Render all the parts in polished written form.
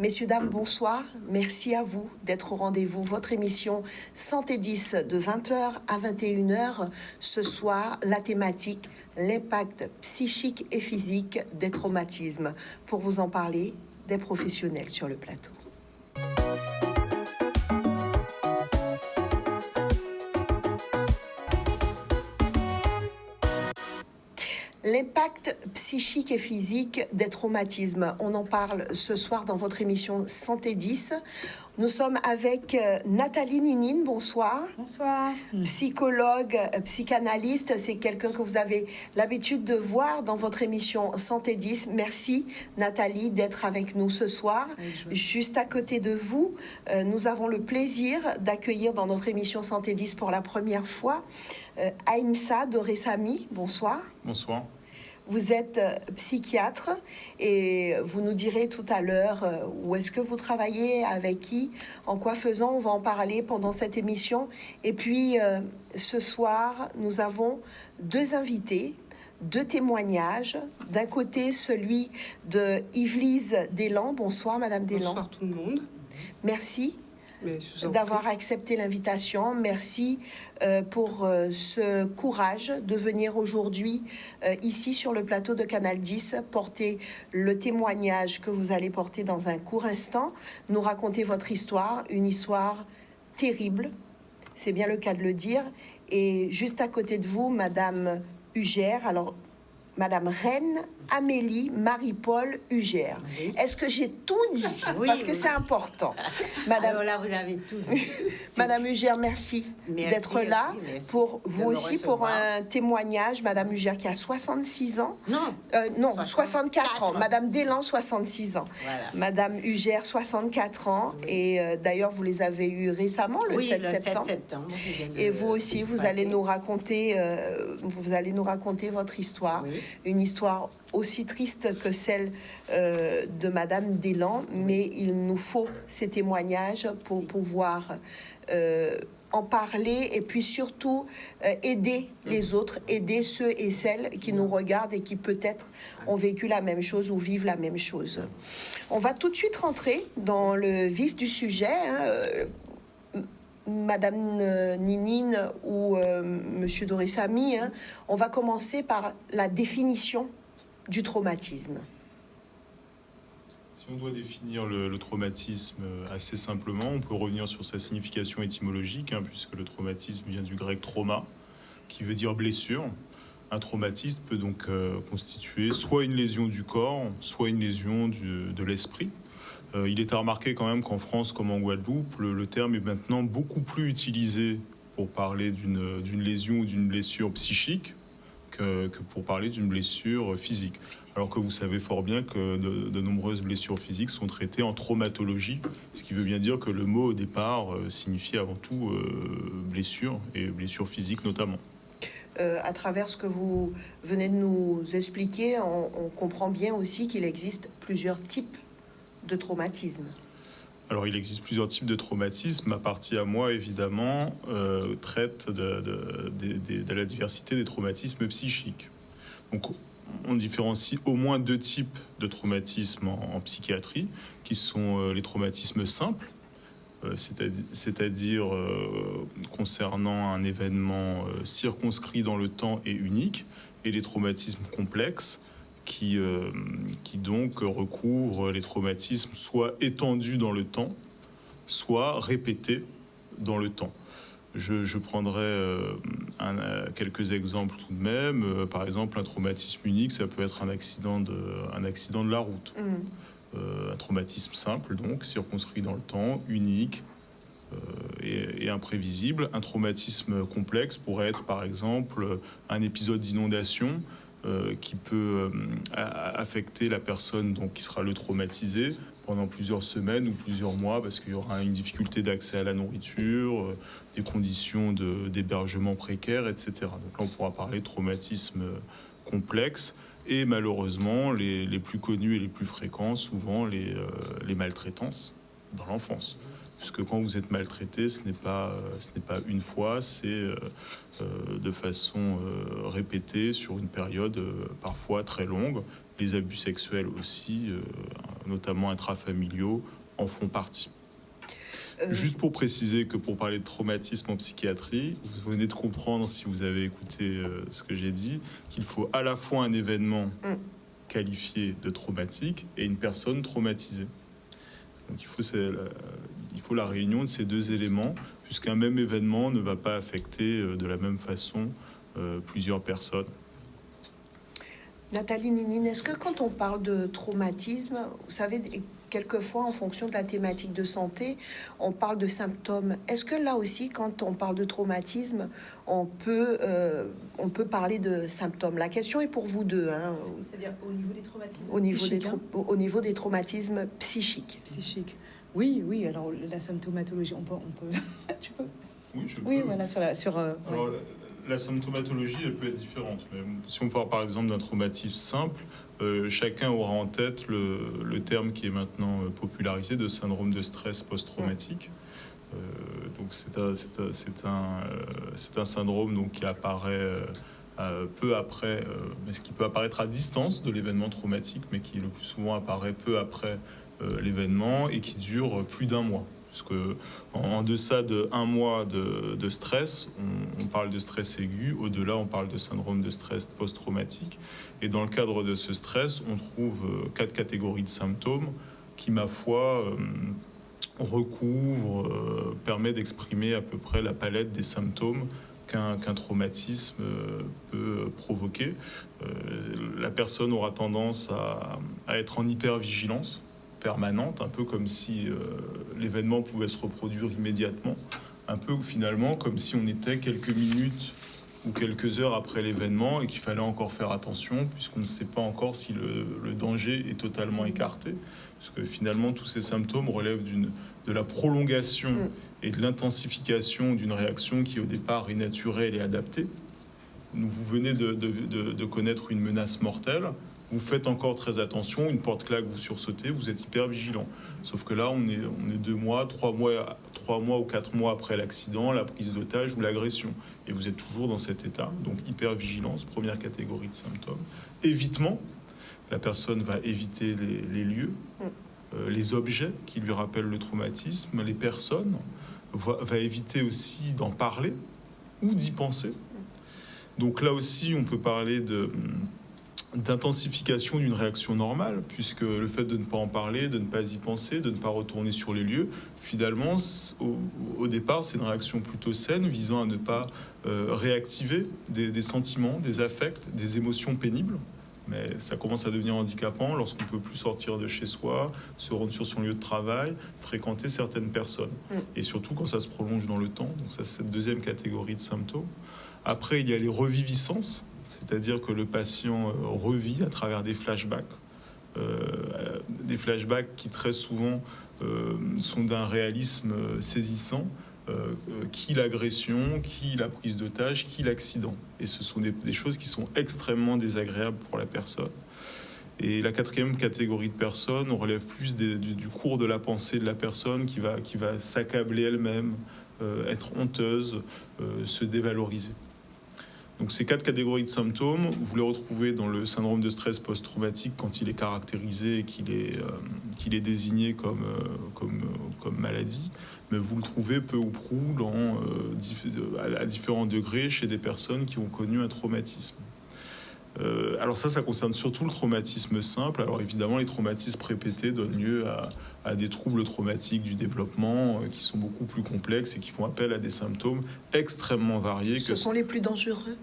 Messieurs, dames, bonsoir. Merci à vous d'être au rendez-vous. Votre émission Santé 10 de 20h à 21h. Ce soir, la thématique, l'impact psychique et physique des traumatismes. Pour vous en parler, des professionnels sur le plateau. L'impact psychique et physique des traumatismes. On en parle ce soir dans votre émission Santé 10. Nous sommes avec Nathalie Ninine, bonsoir. Bonsoir. Psychologue, psychanalyste, c'est quelqu'un que vous avez l'habitude de voir dans votre émission Santé 10. Merci Nathalie d'être avec nous ce soir. Oui, juste à côté de vous, nous avons le plaisir d'accueillir dans notre émission Santé 10 pour la première fois Aïmsa Doressami, bonsoir. Bonsoir. Vous êtes psychiatre et vous nous direz tout à l'heure où est-ce que vous travaillez, avec qui, en quoi faisant, on va en parler pendant cette émission. Et puis ce soir, nous avons deux invités, deux témoignages. D'un côté, celui de Yvelise Deslands. Bonsoir Madame Deslands. Bonsoir tout le monde. Merci d'avoir accepté l'invitation. Merci pour ce courage de venir aujourd'hui ici sur le plateau de Canal 10 porter le témoignage que vous allez porter dans un court instant, nous raconter votre histoire, une histoire terrible, c'est bien le cas de le dire. Et juste à côté de vous, Madame Ugère, alors Madame Reine Amélie Marie-Paul Ugère. Oui. Est-ce que j'ai tout dit? Oui, parce que c'est important. Madame... Alors là, vous avez tout dit. Madame Ugère, merci d'être là. Merci pour vous aussi, pour un témoignage. Madame Ugère qui a 66 ans. Non, 64 ans. Madame Deslands, 66 ans. Voilà. Madame Ugère, 64 ans. Oui. Et d'ailleurs, vous les avez eus récemment, le 7 septembre. 7 septembre. Et vous aussi, vous allez nous raconter votre histoire. Oui. Une histoire aussi triste que celle de Madame Deslands, mais il nous faut ces témoignages pour pouvoir en parler et puis surtout aider les autres, aider ceux et celles qui nous regardent et qui peut-être ont vécu la même chose ou vivent la même chose. On va tout de suite rentrer dans le vif du sujet. Madame Ninine ou Monsieur Doressami, on va commencer par la définition du traumatisme. Si on doit définir le traumatisme assez simplement, on peut revenir sur sa signification étymologique, puisque le traumatisme vient du grec trauma, qui veut dire blessure. Un traumatisme peut donc constituer soit une lésion du corps, soit une lésion de l'esprit. Il est à remarquer quand même qu'en France comme en Guadeloupe, le terme est maintenant beaucoup plus utilisé pour parler d'une lésion ou d'une blessure psychique que pour parler d'une blessure physique. Alors que vous savez fort bien que de nombreuses blessures physiques sont traitées en traumatologie, ce qui veut bien dire que le mot au départ signifie avant tout blessure, et blessure physique notamment. À travers ce que vous venez de nous expliquer, on comprend bien aussi qu'il existe plusieurs types de traumatisme. Alors, il existe plusieurs types de traumatisme. Ma partie à moi, évidemment, traite de la diversité des traumatismes psychiques. Donc, on différencie au moins deux types de traumatismes en psychiatrie, qui sont les traumatismes simples, c'est-à-dire concernant un événement circonscrit dans le temps et unique, et les traumatismes complexes, qui donc recouvre les traumatismes soit étendus dans le temps, soit répétés dans le temps. Je prendrai quelques exemples tout de même. Par exemple, un traumatisme unique, ça peut être un accident de la route. Un traumatisme simple, donc, circonscrit dans le temps, unique et imprévisible. Un traumatisme complexe pourrait être, par exemple, un épisode d'inondation qui peut affecter la personne donc, qui sera le traumatisé pendant plusieurs semaines ou plusieurs mois, parce qu'il y aura une difficulté d'accès à la nourriture, des conditions d'hébergement précaires, etc. Donc là, on pourra parler de traumatisme complexe. Et malheureusement, les plus connus et les plus fréquents, souvent les maltraitances dans l'enfance. Puisque quand vous êtes maltraité, ce n'est pas une fois, c'est de façon répétée sur une période parfois très longue. Les abus sexuels aussi, notamment intrafamiliaux, en font partie. Juste pour préciser que pour parler de traumatisme en psychiatrie, vous venez de comprendre, si vous avez écouté ce que j'ai dit, qu'il faut à la fois un événement qualifié de traumatique et une personne traumatisée. Donc il faut la réunion de ces deux éléments, puisqu'un même événement ne va pas affecter de la même façon plusieurs personnes. Nathalie Ninine, est-ce que quand on parle de traumatisme, vous savez, quelquefois, en fonction de la thématique de santé, on parle de symptômes. Est-ce que là aussi, quand on parle de traumatisme, on peut parler de symptômes? La question est pour vous deux. Hein. C'est-à-dire au niveau des traumatismes Au niveau des traumatismes psychiques. Psychiques. Oui, oui. Alors, la symptomatologie, on peut... Tu peux? Oui, je peux. Oui, voilà, Alors, la symptomatologie, elle peut être différente. Mais si on parle par exemple d'un traumatisme simple, chacun aura en tête le terme qui est maintenant popularisé de syndrome de stress post-traumatique. Donc c'est un syndrome donc, qui apparaît peu après, mais qui peut apparaître à distance de l'événement traumatique, mais qui le plus souvent apparaît peu après l'événement et qui dure plus d'un mois. Puisque en deçà de 1 mois de stress, on parle de stress aigu. Au-delà, on parle de syndrome de stress post-traumatique. Et dans le cadre de ce stress, on trouve 4 catégories de symptômes qui, ma foi, recouvrent, permet d'exprimer à peu près la palette des symptômes qu'un traumatisme peut provoquer. La personne aura tendance à être en hypervigilance permanente, un peu comme si l'événement pouvait se reproduire immédiatement, un peu finalement comme si on était quelques minutes ou quelques heures après l'événement et qu'il fallait encore faire attention puisqu'on ne sait pas encore si le danger est totalement écarté, parce que finalement tous ces symptômes relèvent de la prolongation et de l'intensification d'une réaction qui au départ est naturelle et adaptée. Vous venez de connaître une menace mortelle, vous faites encore très attention, une porte claque, vous sursautez, vous êtes hyper vigilant. Sauf que là, on est 2 mois, 3 mois ou 4 mois après l'accident, la prise d'otage ou l'agression. Et vous êtes toujours dans cet état. Donc hyper-vigilance, première catégorie de symptômes. Évitement, la personne va éviter les lieux, les objets qui lui rappellent le traumatisme, les personnes, va éviter aussi d'en parler ou d'y penser. Donc là aussi, on peut parler d'intensification d'une réaction normale, puisque le fait de ne pas en parler, de ne pas y penser, de ne pas retourner sur les lieux, finalement, au départ, c'est une réaction plutôt saine, visant à ne pas réactiver des sentiments, des affects, des émotions pénibles. Mais ça commence à devenir handicapant lorsqu'on ne peut plus sortir de chez soi, se rendre sur son lieu de travail, fréquenter certaines personnes. Et surtout quand ça se prolonge dans le temps. Donc ça, c'est cette deuxième catégorie de symptômes. Après, il y a les reviviscences, c'est-à-dire que le patient revit à travers des flashbacks qui très souvent sont d'un réalisme saisissant, qui l'agression, qui la prise d'otage, qui l'accident. Et ce sont des choses qui sont extrêmement désagréables pour la personne. Et la quatrième catégorie de personnes, on relève plus du cours de la pensée de la personne qui va s'accabler elle-même, être honteuse, se dévaloriser. Donc ces 4 catégories de symptômes, vous les retrouvez dans le syndrome de stress post-traumatique quand il est caractérisé et qu'il est désigné comme maladie, mais vous le trouvez peu ou prou à différents degrés chez des personnes qui ont connu un traumatisme. Alors ça concerne surtout le traumatisme simple. Alors évidemment, les traumatismes répétés donnent lieu à des troubles traumatiques du développement qui sont beaucoup plus complexes et qui font appel à des symptômes extrêmement variés. Ce sont les plus dangereux?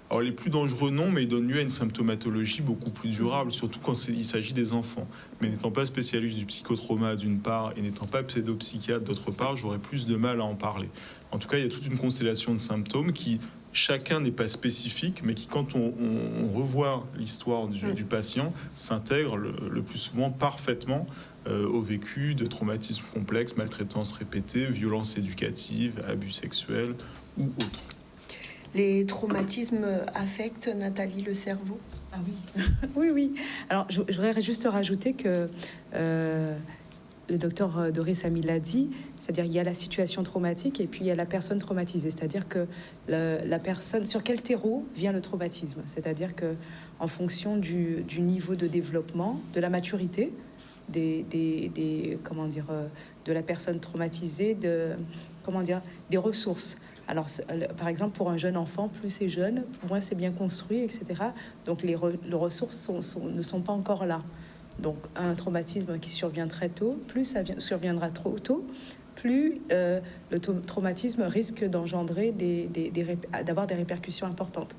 Alors les plus dangereux, non, mais ils donnent lieu à une symptomatologie beaucoup plus durable, surtout quand il s'agit des enfants. Mais n'étant pas spécialiste du psychotrauma d'une part et n'étant pas pédopsychiatre d'autre part, j'aurais plus de mal à en parler. En tout cas, il y a toute une constellation de symptômes qui, chacun n'est pas spécifique, mais qui, quand on revoit l'histoire du patient, s'intègre le plus souvent parfaitement au vécu de traumatismes complexes, maltraitance répétée, violences éducatives, abus sexuels ou autres. Les traumatismes affectent, Nathalie, le cerveau? Ah oui, oui, oui. Alors, je voudrais juste rajouter que le docteur Doris Ami l'a dit, c'est-à-dire il y a la situation traumatique et puis il y a la personne traumatisée. C'est-à-dire que la personne, sur quel terreau vient le traumatisme? C'est-à-dire que en fonction du niveau de développement, de la maturité comment dire, de la personne traumatisée, des ressources. Alors, par exemple, pour un jeune enfant, plus c'est jeune, moins c'est bien construit, etc. Donc, les ressources ne sont pas encore là. Donc, un traumatisme qui survient très tôt, plus ça surviendra trop tôt, plus le traumatisme risque d'engendrer d'avoir des répercussions importantes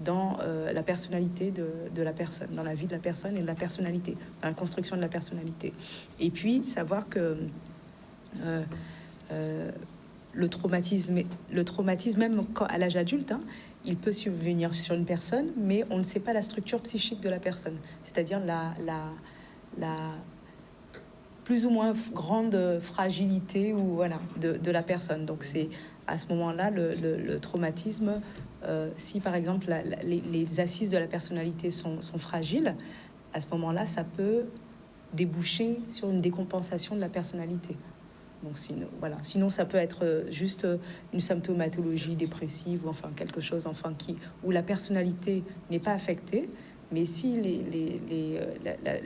dans la personnalité de la personne, dans la vie de la personne et de la personnalité, dans la construction de la personnalité. Et puis, savoir que le traumatisme, même à l'âge adulte, il peut survenir sur une personne, mais on ne sait pas la structure psychique de la personne, c'est-à-dire la plus ou moins grande fragilité de la personne. Donc c'est à ce moment-là le traumatisme, si par exemple les assises de la personnalité sont fragiles, à ce moment-là ça peut déboucher sur une décompensation de la personnalité. Donc sinon ça peut être juste une symptomatologie dépressive ou enfin quelque chose où la personnalité n'est pas affectée, mais si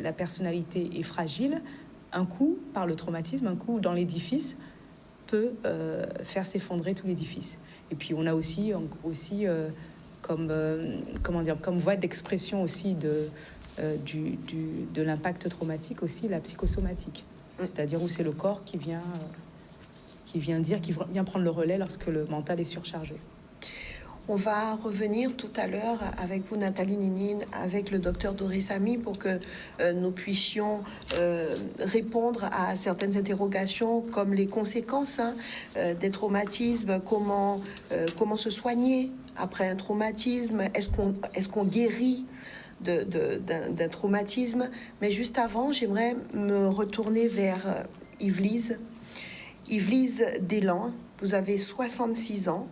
la personnalité est fragile, un coup par le traumatisme, un coup dans l'édifice peut faire s'effondrer tout l'édifice. Et puis on a aussi comme voie d'expression aussi de l'impact traumatique aussi la psychosomatique. C'est-à-dire où c'est le corps qui vient prendre le relais lorsque le mental est surchargé. On va revenir tout à l'heure avec vous, Nathalie Ninine, avec le docteur Doris Ami, pour que nous puissions répondre à certaines interrogations, comme les conséquences des traumatismes, comment se soigner après un traumatisme, est-ce qu'on guérit d'un traumatisme. Mais juste avant, j'aimerais me retourner vers Yvelise. Yvelise Deslands, vous avez 66 ans.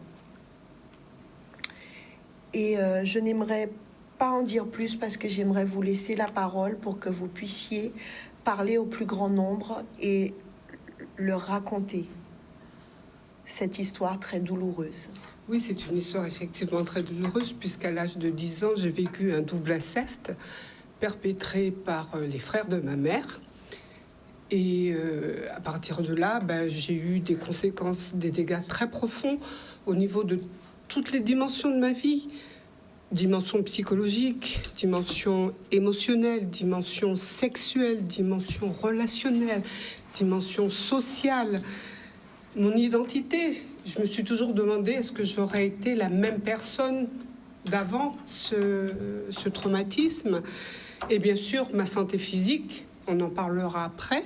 Et je n'aimerais pas en dire plus parce que j'aimerais vous laisser la parole pour que vous puissiez parler au plus grand nombre et leur raconter cette histoire très douloureuse. Oui, c'est une histoire effectivement très douloureuse puisqu'à l'âge de 10 ans, j'ai vécu un double inceste perpétré par les frères de ma mère. Et à partir de là, j'ai eu des conséquences, des dégâts très profonds au niveau de toutes les dimensions de ma vie. Dimension psychologique, dimension émotionnelle, dimension sexuelle, dimension relationnelle, dimension sociale. Mon identité, je me suis toujours demandé est-ce que j'aurais été la même personne d'avant ce traumatisme. Et bien sûr, ma santé physique, on en parlera après.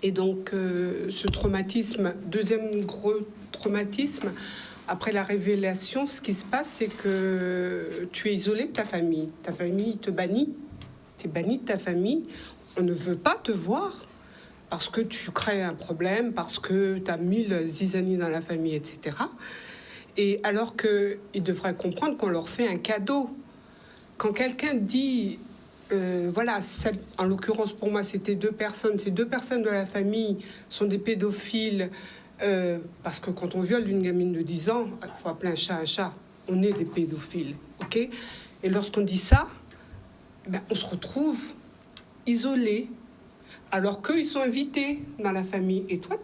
Et donc, ce traumatisme, deuxième gros traumatisme, après la révélation, ce qui se passe, c'est que tu es isolé de ta famille. Ta famille te bannit. Tu es banni de ta famille. On ne veut pas te voir parce que tu crées un problème, parce que tu as 1000 zizanies dans la famille, etc. Et alors qu'ils devraient comprendre qu'on leur fait un cadeau. Quand quelqu'un dit... en l'occurrence, pour moi, c'était 2 personnes. Ces 2 personnes de la famille sont des pédophiles... parce que quand on viole une gamine de 10 ans, il faut appeler un chat. On est des pédophiles, ok? Et lorsqu'on dit ça, on se retrouve isolé, alors qu'ils sont invités dans la famille. Et toi,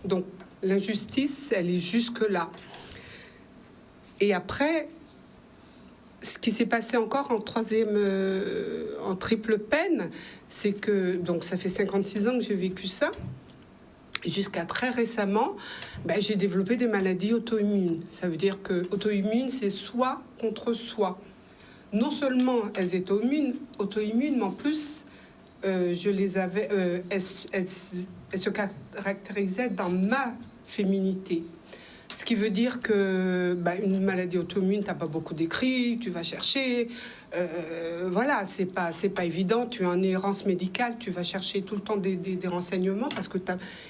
donc l'injustice, elle est jusque-là. Et après, ce qui s'est passé encore en triple peine, c'est que, donc ça fait 56 ans que j'ai vécu ça. Jusqu'à très récemment, j'ai développé des maladies auto-immunes. Ça veut dire que auto-immune, c'est soi contre soi. Non seulement elles étaient auto-immunes, mais en plus, je les avais. Elles se caractérisaient dans ma féminité. Ce qui veut dire que une maladie auto-immune, t'as pas beaucoup d'écrits, tu vas chercher. C'est pas évident. Tu es en errance médicale, tu vas chercher tout le temps des renseignements parce que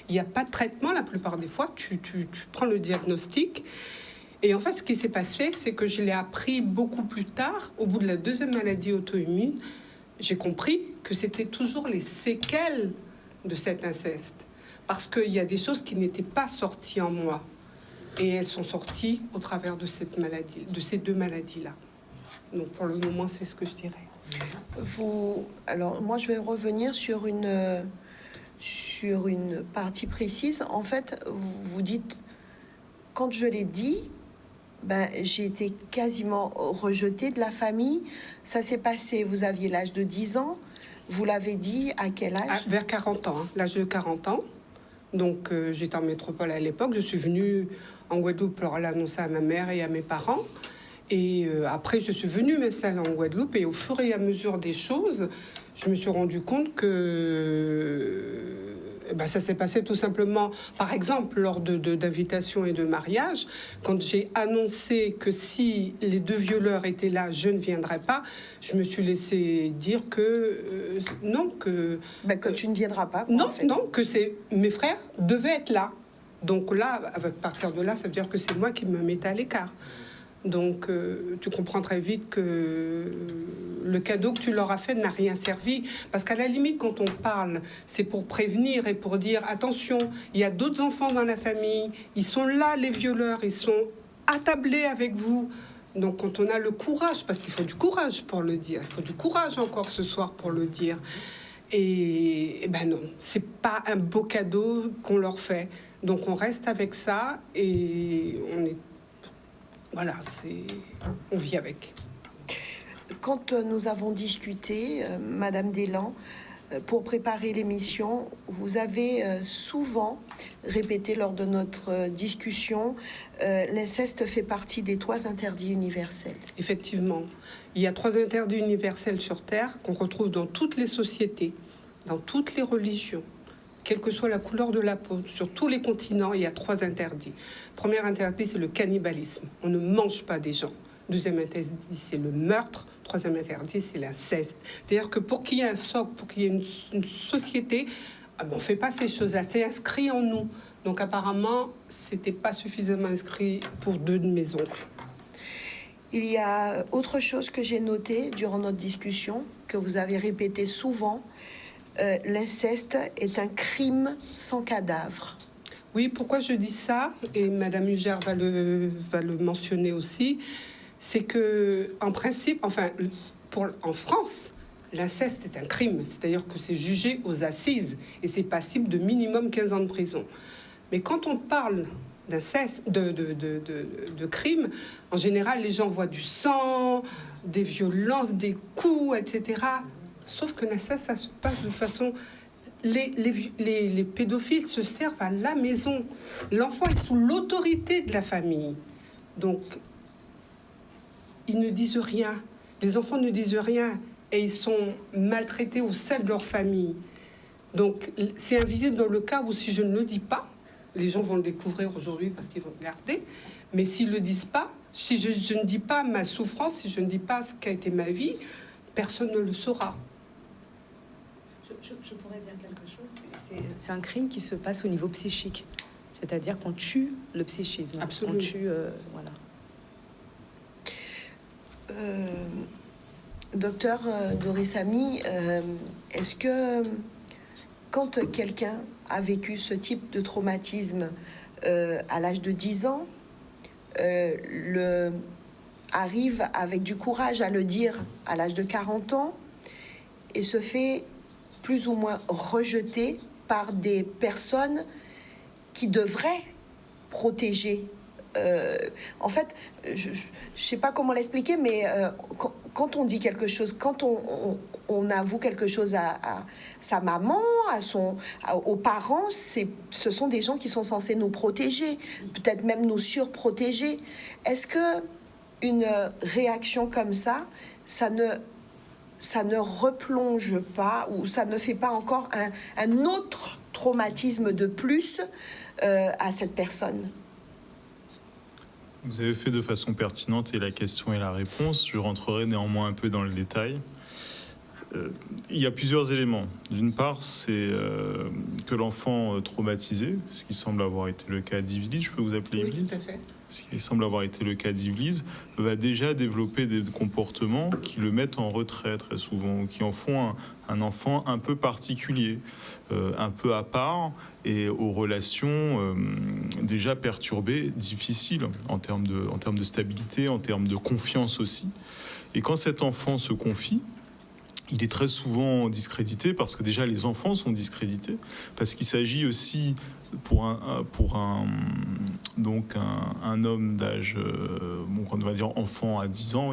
il n'y a pas de traitement la plupart des fois. Tu prends le diagnostic. Et en fait, ce qui s'est passé, c'est que je l'ai appris beaucoup plus tard, au bout de la deuxième maladie auto-immune. J'ai compris que c'était toujours les séquelles de cet inceste. Parce qu'il y a des choses qui n'étaient pas sorties en moi. Et elles sont sorties au travers de cette maladie, de ces 2 maladies-là. Donc pour le moment, c'est ce que je dirais. Alors, moi, je vais revenir sur une partie précise. En fait, vous dites, quand je l'ai dit, j'ai été quasiment rejetée de la famille. Ça s'est passé, vous aviez l'âge de 10 ans. Vous l'avez dit à quel âge? Vers 40 ans, l'âge de 40 ans. Donc, j'étais en métropole à l'époque. Je suis venue en Guadeloupe pour l'annoncer à ma mère et à mes parents. Et après, je suis venue m'installer en Guadeloupe. Et au fur et à mesure des choses, je me suis rendu compte que ça s'est passé tout simplement, par exemple, lors d'invitations et de mariages. Quand j'ai annoncé que si les deux violeurs étaient là, je ne viendrais pas, je me suis laissé dire que non, que... que tu ne viendras pas. Non, non, que mes frères devaient être là. Donc là, à partir de là, ça veut dire que c'est moi qui me mettais à l'écart. Donc, tu comprends très vite que le cadeau que tu leur as fait n'a rien servi. Parce qu'à la limite, quand on parle, c'est pour prévenir et pour dire « Attention, il y a d'autres enfants dans la famille. Ils sont là, les violeurs. Ils sont attablés avec vous. » Donc, quand on a le courage, parce qu'il faut du courage pour le dire. Il faut du courage encore ce soir pour le dire. Et non, c'est pas un beau cadeau qu'on leur fait. Donc, on reste avec ça et on est... Voilà, on vit avec. Quand nous avons discuté, Madame Deslands, pour préparer l'émission, vous avez souvent répété lors de notre discussion, l'inceste fait partie des 3 interdits universels. Effectivement, il y a 3 interdits universels sur Terre qu'on retrouve dans toutes les sociétés, dans toutes les religions. Quelle que soit la couleur de la peau, sur tous les continents, il y a 3 interdits. Premier interdit, c'est le cannibalisme. On ne mange pas des gens. Deuxième interdit, c'est le meurtre. Troisième interdit, c'est l'inceste. C'est-à-dire que pour qu'il y ait un socle, pour qu'il y ait une société, on ne fait pas ces choses-là. C'est inscrit en nous. Donc apparemment, ce n'était pas suffisamment inscrit pour 2 de mes oncles. Il y a autre chose que j'ai noté durant notre discussion, que vous avez répété souvent. L'inceste est un crime sans cadavre. Oui, pourquoi je dis ça, et Madame Ugère va le mentionner aussi, c'est que en principe, en France, l'inceste est un crime, c'est-à-dire que c'est jugé aux assises et c'est passible de minimum 15 ans de prison. Mais quand on parle d'inceste, de crime, en général, les gens voient du sang, des violences, des coups, etc. Sauf que l'inceste, ça se passe de façon... Les pédophiles se servent à la maison. L'enfant est sous l'autorité de la famille. Donc, ils ne disent rien. Les enfants ne disent rien. Et ils sont maltraités au sein de leur famille. Donc, c'est invisible dans le cas où si je ne le dis pas, les gens vont le découvrir aujourd'hui parce qu'ils vont regarder. Mais s'ils ne le disent pas, si je ne dis pas ma souffrance, si je ne dis pas ce qu'a été ma vie, personne ne le saura. Je pourrais dire quelque chose. C'est un crime qui se passe au niveau psychique. C'est-à-dire qu'on tue le psychisme. Absolument. On tue, voilà. Docteur Doris Amy, est-ce que quand quelqu'un a vécu ce type de traumatisme à l'âge de 10 ans, arrive avec du courage à le dire à l'âge de 40 ans et se fait plus ou moins rejeté par des personnes qui devraient protéger. En fait, je ne sais pas comment l'expliquer, mais quand on dit quelque chose, quand on avoue quelque chose à sa maman, aux parents, ce sont des gens qui sont censés nous protéger, peut-être même nous surprotéger. Est-ce que une réaction comme ça ne replonge pas ou ça ne fait pas encore un autre traumatisme de plus à cette personne? Vous avez fait de façon pertinente et la question et la réponse. Je rentrerai néanmoins un peu dans le détail. Il y a plusieurs éléments. D'une part, c'est que l'enfant traumatisé, ce qui semble avoir été le cas d'Yvelise, je peux vous appeler Yvelise ? Oui, tout à fait. Ce qui semble avoir été le cas d'Yvelise, va déjà développer des comportements qui le mettent en retrait très souvent, qui en font un enfant un peu particulier, un peu à part, et aux relations déjà perturbées, difficiles en termes de stabilité, en termes de confiance aussi. Et quand cet enfant se confie, il est très souvent discrédité parce que déjà les enfants sont discrédités, parce qu'il s'agit aussi pour un homme d'âge, on va dire enfant à 10 ans,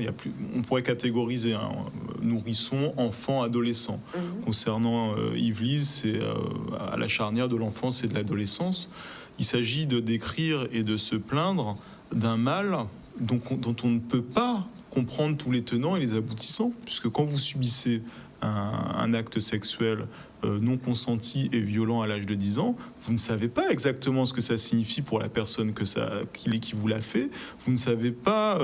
on pourrait catégoriser nourrisson, enfant, adolescent. Concernant Yves-Lise, c'est à la charnière de l'enfance et de l'adolescence. Il s'agit de décrire et de se plaindre d'un mal dont on ne peut pas comprendre tous les tenants et les aboutissants, puisque quand vous subissez un acte sexuel non consenti et violent à l'âge de 10 ans, vous ne savez pas exactement ce que ça signifie pour la personne qui vous l'a fait. Vous ne savez pas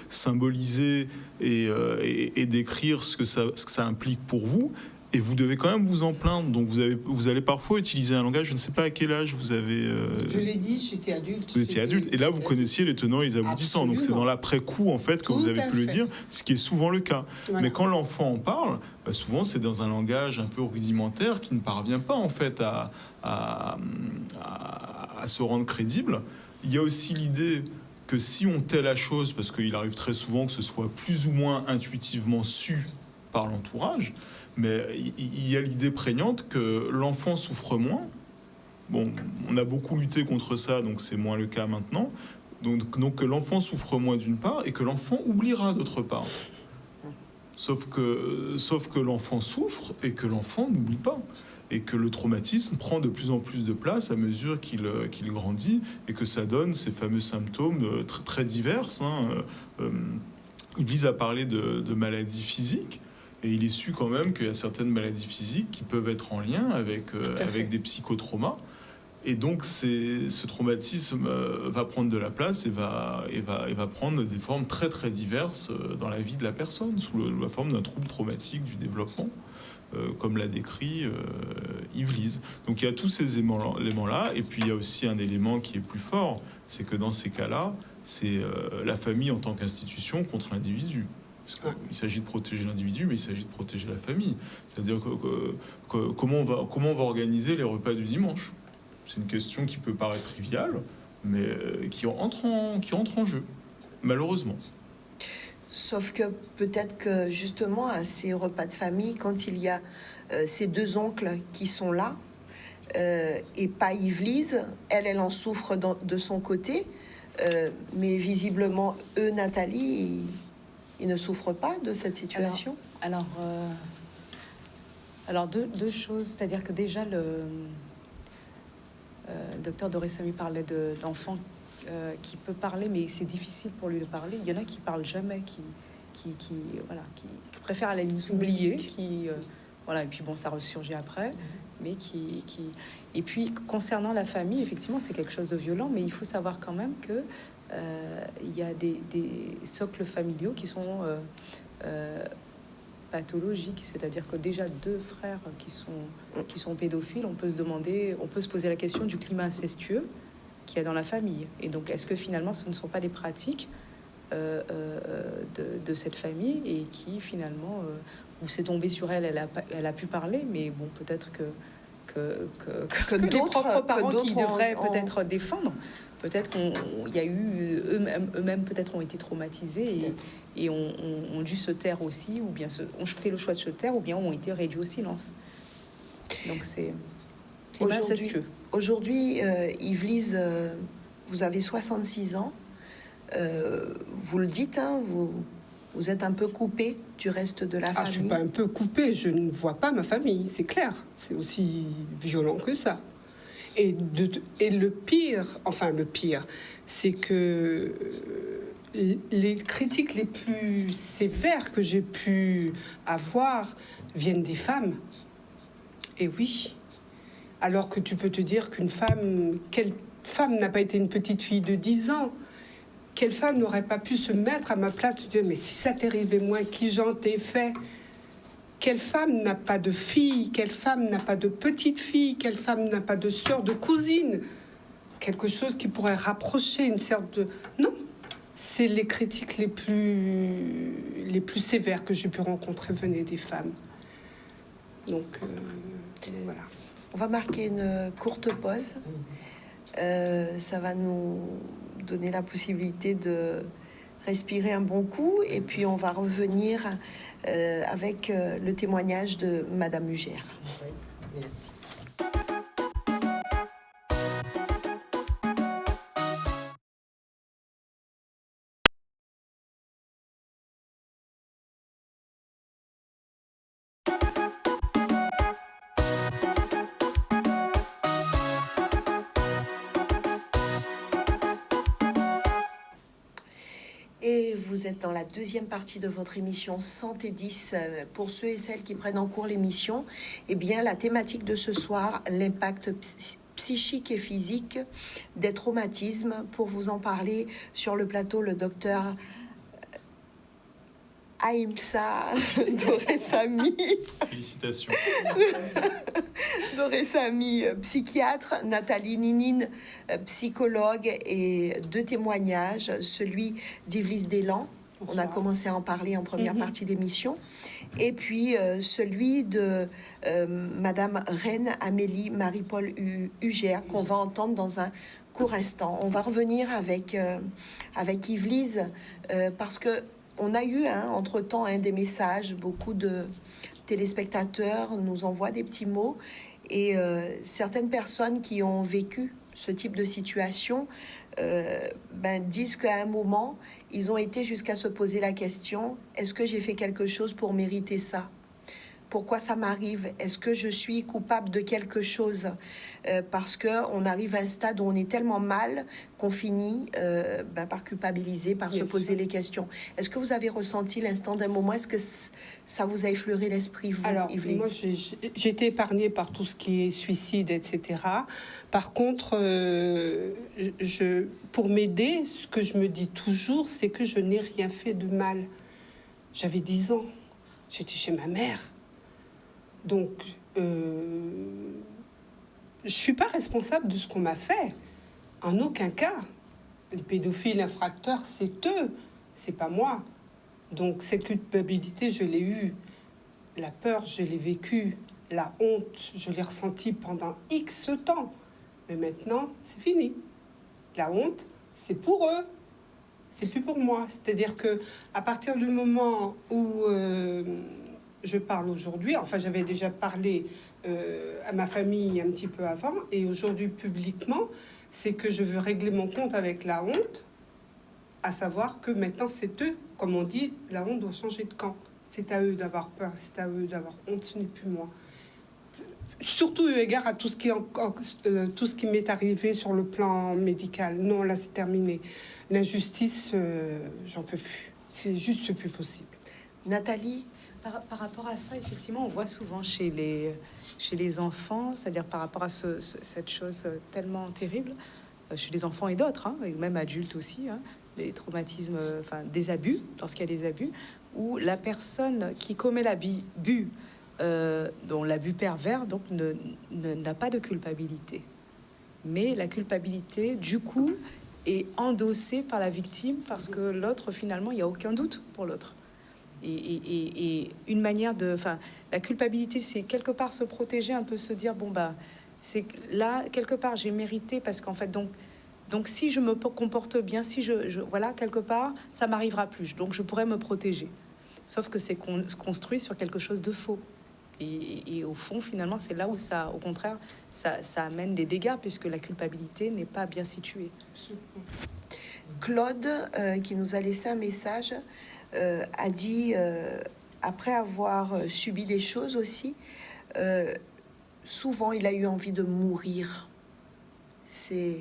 symboliser et décrire ce que ça implique pour vous. Et vous devez quand même vous en plaindre. Donc vous allez parfois utiliser un langage, je ne sais pas à quel âge vous avez... Je l'ai dit, j'étais adulte. Vous étiez adulte. Et là, vous connaissiez les tenants et les aboutissants. Absolument. Donc c'est dans l'après-coup, en fait, que vous avez pu le dire, ce qui est souvent le cas. Voilà. Mais quand l'enfant en parle, souvent c'est dans un langage un peu rudimentaire qui ne parvient pas, en fait, à se rendre crédible. Il y a aussi l'idée que si on tait la chose, parce qu'il arrive très souvent que ce soit plus ou moins intuitivement su par l'entourage, mais il y a l'idée prégnante que l'enfant souffre moins. Bon, on a beaucoup lutté contre ça, donc c'est moins le cas maintenant. Donc que l'enfant souffre moins d'une part et que l'enfant oubliera d'autre part. Sauf que l'enfant souffre et que l'enfant n'oublie pas. Et que le traumatisme prend de plus en plus de place à mesure qu'il grandit et que ça donne ces fameux symptômes très, très divers. Yves-Lise a parlé de maladies physiques. Et il est su quand même qu'il y a certaines maladies physiques qui peuvent être en lien avec des psychotraumas. Et donc, ce traumatisme va prendre de la place et va prendre des formes très, très diverses dans la vie de la personne, sous la forme d'un trouble traumatique du développement, comme l'a décrit Yves-Lise. Donc, il y a tous ces éléments-là. Et puis, il y a aussi un élément qui est plus fort, c'est que dans ces cas-là, c'est la famille en tant qu'institution contre l'individu. Il s'agit de protéger l'individu, mais il s'agit de protéger la famille. C'est-à-dire comment on va organiser les repas du dimanche. C'est une question qui peut paraître triviale, mais qui entre en jeu, malheureusement. Sauf que peut-être que justement à ces repas de famille, quand il y a ces deux oncles qui sont là, et pas Yves-Lise, elle en souffre de son côté, mais visiblement Nathalie... Ils ne souffrent pas de cette situation? Alors deux choses. C'est-à-dire que déjà, le docteur Doré-Samy parlait de l'enfant qui peut parler, mais c'est difficile pour lui de parler. Il y en a qui parlent jamais, qui préfèrent à la limite oublier, et puis bon, ça ressurgit après, mais Et puis, concernant la famille, effectivement, c'est quelque chose de violent, mais il faut savoir quand même que il y a des socles familiaux qui sont pathologiques, c'est-à-dire que déjà deux frères qui sont pédophiles, on peut se poser la question du climat incestueux qu'il y a dans la famille. Et donc, est-ce que finalement, ce ne sont pas des pratiques de cette famille et qui finalement, où c'est tombé sur elle a pu parler, mais bon, peut-être que les propres parents qui devraient peut-être défendre. Peut-être qu'il y a eu eux-mêmes peut-être ont été traumatisés et ont dû se taire aussi, ou bien ont fait le choix de se taire, ou bien ont été réduits au silence. Donc c'est aujourd'hui, Yves-Lise, vous avez 66 ans. Vous le dites, hein, vous êtes un peu coupé du reste de la famille. Je suis pas un peu coupé, je ne vois pas ma famille, c'est clair. C'est aussi violent que ça. Et le pire, c'est que les critiques les plus sévères que j'ai pu avoir viennent des femmes. Et oui, alors que tu peux te dire qu'une femme, quelle femme n'a pas été une petite fille de 10 ans? Quelle femme n'aurait pas pu se mettre à ma place, te dire, mais si ça t'arrivait moins, qui j'en t'ai fait? Quelle femme n'a pas de fille? Quelle femme n'a pas de petite fille? Quelle femme n'a pas de sœur, de cousine? Quelque chose qui pourrait rapprocher une sorte de... Non, c'est les critiques les plus sévères que j'ai pu rencontrer venaient des femmes. Donc, voilà. On va marquer une courte pause. Ça va nous donner la possibilité de respirer un bon coup et puis on va revenir avec le témoignage de Madame Ugère. Oui, merci. Et vous êtes dans la deuxième partie de votre émission Santé 10. Pour ceux et celles qui prennent en cours l'émission, eh bien, la thématique de ce soir, l'impact psychique et physique des traumatismes. Pour vous en parler sur le plateau, le docteur Aïmsa Doressami. Félicitations. Doressami, psychiatre, Nathalie Ninine, psychologue, et deux témoignages, celui d'Yvelisse Delan, on a commencé à en parler en première partie d'émission, et puis celui de Madame Reine Amélie Marie-Paul Ugère, qu'on va entendre dans un court instant. On va revenir avec Yvelisse, parce que on a eu, entre-temps, des messages. Beaucoup de téléspectateurs nous envoient des petits mots. Et certaines personnes qui ont vécu ce type de situation disent qu'à un moment, ils ont été jusqu'à se poser la question, est-ce que j'ai fait quelque chose pour mériter ça ? Pourquoi ça m'arrive? Est-ce que je suis coupable de quelque chose? Parce qu'on arrive à un stade où on est tellement mal qu'on finit par culpabiliser, par se poser les questions. Est-ce que vous avez ressenti l'instant d'un moment? Est-ce que ça vous a effleuré l'esprit, vous, Alors, Yvelisse? moi, j'ai été épargnée par tout ce qui est suicide, etc. Par contre, pour m'aider, ce que je me dis toujours, c'est que je n'ai rien fait de mal. J'avais 10 ans. J'étais chez ma mère. Donc, je ne suis pas responsable de ce qu'on m'a fait. En aucun cas. Les pédophiles infracteurs, c'est eux, c'est pas moi. Donc, cette culpabilité, je l'ai eue. La peur, je l'ai vécue. La honte, je l'ai ressentie pendant X temps. Mais maintenant, c'est fini. La honte, c'est pour eux. C'est plus pour moi. C'est-à-dire que à partir du moment où... je parle aujourd'hui, enfin j'avais déjà parlé à ma famille un petit peu avant, et aujourd'hui publiquement, c'est que je veux régler mon compte avec la honte, à savoir que maintenant c'est eux, comme on dit, la honte doit changer de camp. C'est à eux d'avoir peur, c'est à eux d'avoir honte, ce n'est plus moi. Surtout eu égard à tout ce qui m'est arrivé sur le plan médical. Non, là c'est terminé. L'injustice, j'en peux plus. C'est juste plus possible. Nathalie? Par rapport à ça, effectivement, on voit souvent chez les enfants, c'est-à-dire par rapport à cette chose tellement terrible, chez les enfants et d'autres, et même adultes aussi, des traumatismes, des abus, lorsqu'il y a des abus, où la personne qui commet l'abus, dont l'abus pervers, donc n'a pas de culpabilité. Mais la culpabilité, du coup, est endossée par la victime, parce que l'autre, finalement, il n'y a aucun doute pour l'autre. Et une manière de... la culpabilité, c'est quelque part se protéger, un peu se dire, c'est là, quelque part, j'ai mérité, parce qu'en fait, donc si je me comporte bien, si voilà, quelque part, ça m'arrivera plus, donc je pourrais me protéger. Sauf que c'est construit sur quelque chose de faux. Et au fond, finalement, c'est là où ça, au contraire, ça amène des dégâts, puisque la culpabilité n'est pas bien située. Claude, qui nous a laissé un message, a dit, après avoir subi des choses aussi, souvent il a eu envie de mourir. C'est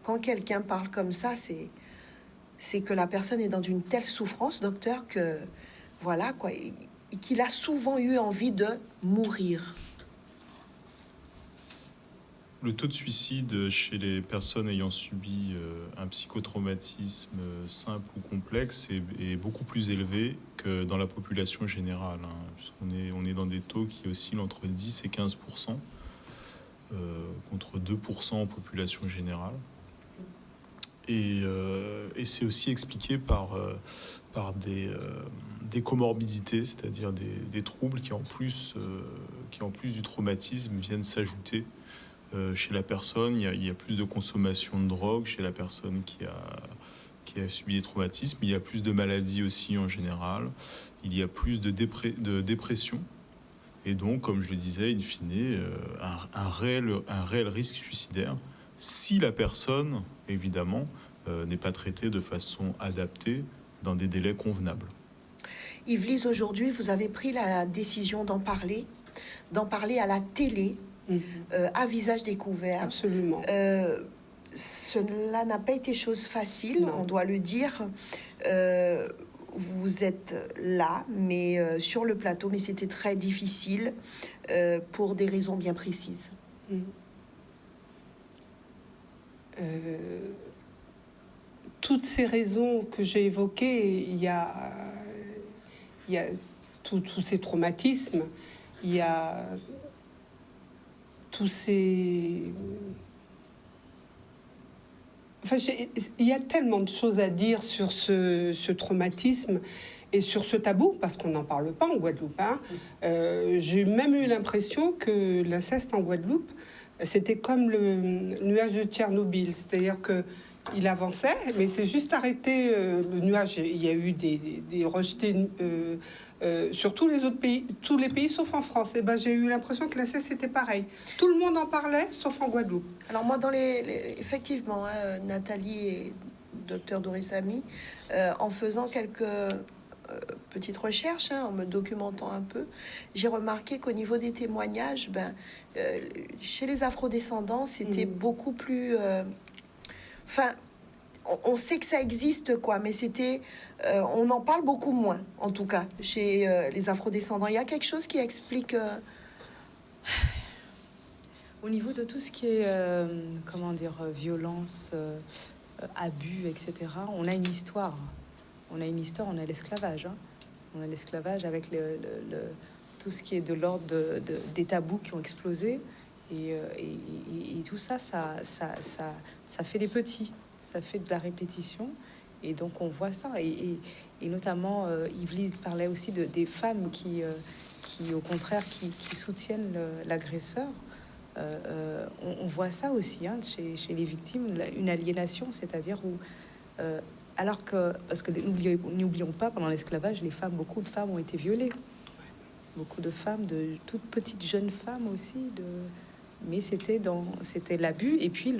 quand quelqu'un parle comme ça, c'est que la personne est dans une telle souffrance, docteur, que voilà quoi, qu'il a souvent eu envie de mourir. Le taux de suicide chez les personnes ayant subi un psychotraumatisme simple ou complexe est beaucoup plus élevé que dans la population générale. On est dans des taux qui oscillent entre 10 et 15%, contre 2% en population générale. Et c'est aussi expliqué par des comorbidités, c'est-à-dire des troubles qui en plus du traumatisme viennent s'ajouter. Chez la personne, il y a plus de consommation de drogue chez la personne qui qui a subi des traumatismes. Il y a plus de maladies aussi en général. Il y a plus de dépression. Et donc, comme je le disais, in fine, un réel risque suicidaire si la personne, évidemment, n'est pas traitée de façon adaptée dans des délais convenables. Yves-Lise, aujourd'hui, vous avez pris la décision d'en parler à la télé, à visage découvert. Absolument. Cela n'a pas été chose facile, on doit le dire. Vous êtes là, mais sur le plateau, mais c'était très difficile pour des raisons bien précises. Toutes ces raisons que j'ai évoquées, il y a tous ces traumatismes, il y a tous ces... Enfin, il y a tellement de choses à dire sur ce traumatisme et sur ce tabou, parce qu'on n'en parle pas en Guadeloupe. Hein. J'ai même eu l'impression que l'inceste en Guadeloupe, c'était comme le nuage de Tchernobyl, c'est-à-dire qu'il avançait, mais c'est juste arrêté le nuage. Il y a eu des rejetés sur tous les autres pays, tous les pays sauf en France. Et ben, j'ai eu l'impression que l'inceste c'était pareil. Tout le monde en parlait, sauf en Guadeloupe. Alors moi, effectivement, Nathalie et docteur Doris Ami, en faisant quelques petites recherches, en me documentant un peu, j'ai remarqué qu'au niveau des témoignages, chez les afrodescendants, c'était beaucoup plus... on sait que ça existe, quoi, mais on en parle beaucoup moins, en tout cas, chez les afrodescendants. Il y a quelque chose qui explique... Au niveau de tout ce qui est, violence, abus, etc., on a une histoire. On a l'esclavage. Hein. On a l'esclavage avec tout ce qui est de l'ordre des tabous qui ont explosé. Et tout ça fait des petits. Ça fait de la répétition. Et donc, on voit ça. Et notamment, Yves-Lise parlait aussi des femmes qui, au contraire, qui soutiennent l'agresseur. On voit ça aussi chez les victimes, une aliénation, c'est-à-dire où... alors que, parce que n'oublions pas, pendant l'esclavage, beaucoup de femmes ont été violées. Beaucoup de femmes, de toutes petites jeunes femmes aussi. Mais c'était l'abus. Et puis,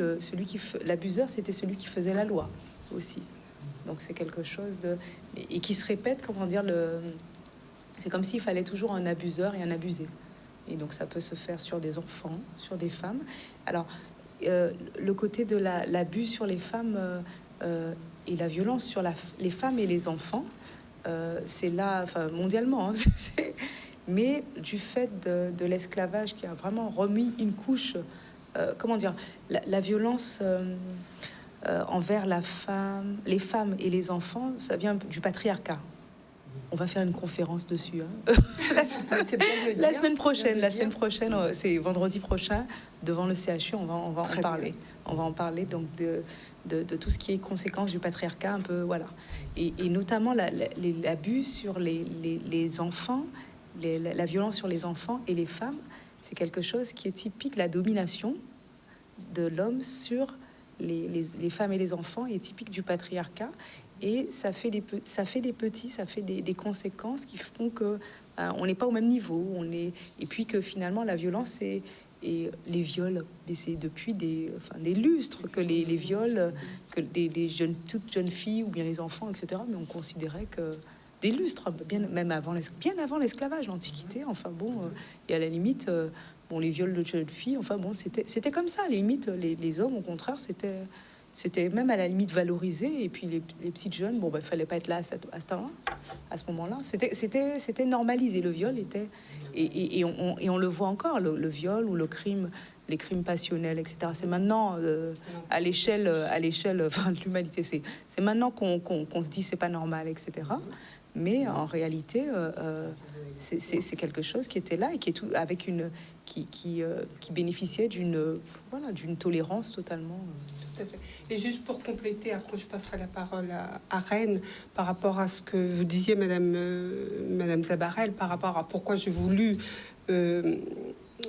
l'abuseur, c'était celui qui faisait la loi aussi. Donc, c'est quelque chose et qui se répète, c'est comme s'il fallait toujours un abuseur et un abusé. Et donc, ça peut se faire sur des enfants, sur des femmes. Alors, le côté de l'abus sur les femmes et la violence sur les femmes et les enfants, c'est là, mondialement, mais du fait de l'esclavage qui a vraiment remis une couche, la violence envers les femmes et les enfants, ça vient du patriarcat. On va faire une conférence dessus. Hein. La semaine prochaine, c'est vendredi prochain, devant le CHU, on va en parler. On va en parler donc de tout ce qui est conséquence du patriarcat, un peu, voilà. Et notamment l'abus sur les enfants, la violence sur les enfants et les femmes, c'est quelque chose qui est typique, la domination de l'homme sur les femmes et les enfants est typique du patriarcat. Et ça fait des conséquences qui font que on n'est pas au même niveau. Et puis que finalement la violence et les viols, et c'est depuis des lustres que les viols, que toutes jeunes filles ou bien les enfants, etc. Mais on considérait que des lustres, bien avant l'esclavage, l'Antiquité. Et à la limite, les viols de jeunes filles. C'était comme ça. À la limite, les hommes, au contraire, c'était même à la limite valorisé. Et puis les petites jeunes, fallait pas être là à ce moment-là. C'était normalisé. Le viol était et on le voit encore, le viol ou le crime, les crimes passionnels, etc. C'est maintenant à l'échelle de l'humanité. C'est maintenant qu'on se dit c'est pas normal, etc. Mais en réalité, c'est quelque chose qui était là et qui est tout avec qui bénéficiait d'une tolérance totalement. Tout à fait. Et juste pour compléter, après je passerai la parole à Reine par rapport à ce que vous disiez, Madame Zabarel, par rapport à pourquoi j'ai voulu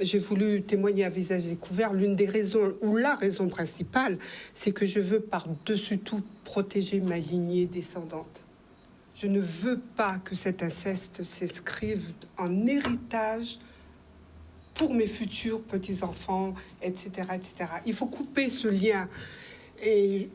j'ai voulu témoigner à visage découvert. L'une des raisons, ou la raison principale, c'est que je veux par-dessus tout protéger ma lignée descendante. Je ne veux pas que cet inceste s'inscrive en héritage pour mes futurs petits-enfants, etc., etc. Il faut couper ce lien. Et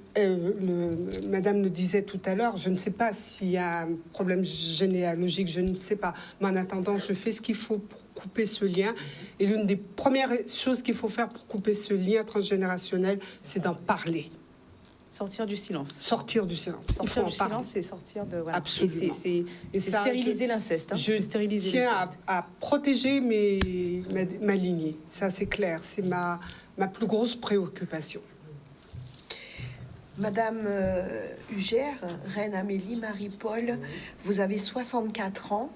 madame nous disait tout à l'heure, je ne sais pas s'il y a un problème généalogique, je ne sais pas. Mais en attendant, je fais ce qu'il faut pour couper ce lien. Et l'une des premières choses qu'il faut faire pour couper ce lien transgénérationnel, c'est d'en parler. Sortir du silence. Sortir du silence. Sortir du silence, c'est sortir de... Voilà. Absolument. Et c'est stériliser l'inceste. Hein. Je tiens à protéger ma lignée. Ça, c'est clair. C'est ma plus grosse préoccupation. Madame Ugère, Reine Amélie Marie-Paul, vous avez 64 ans.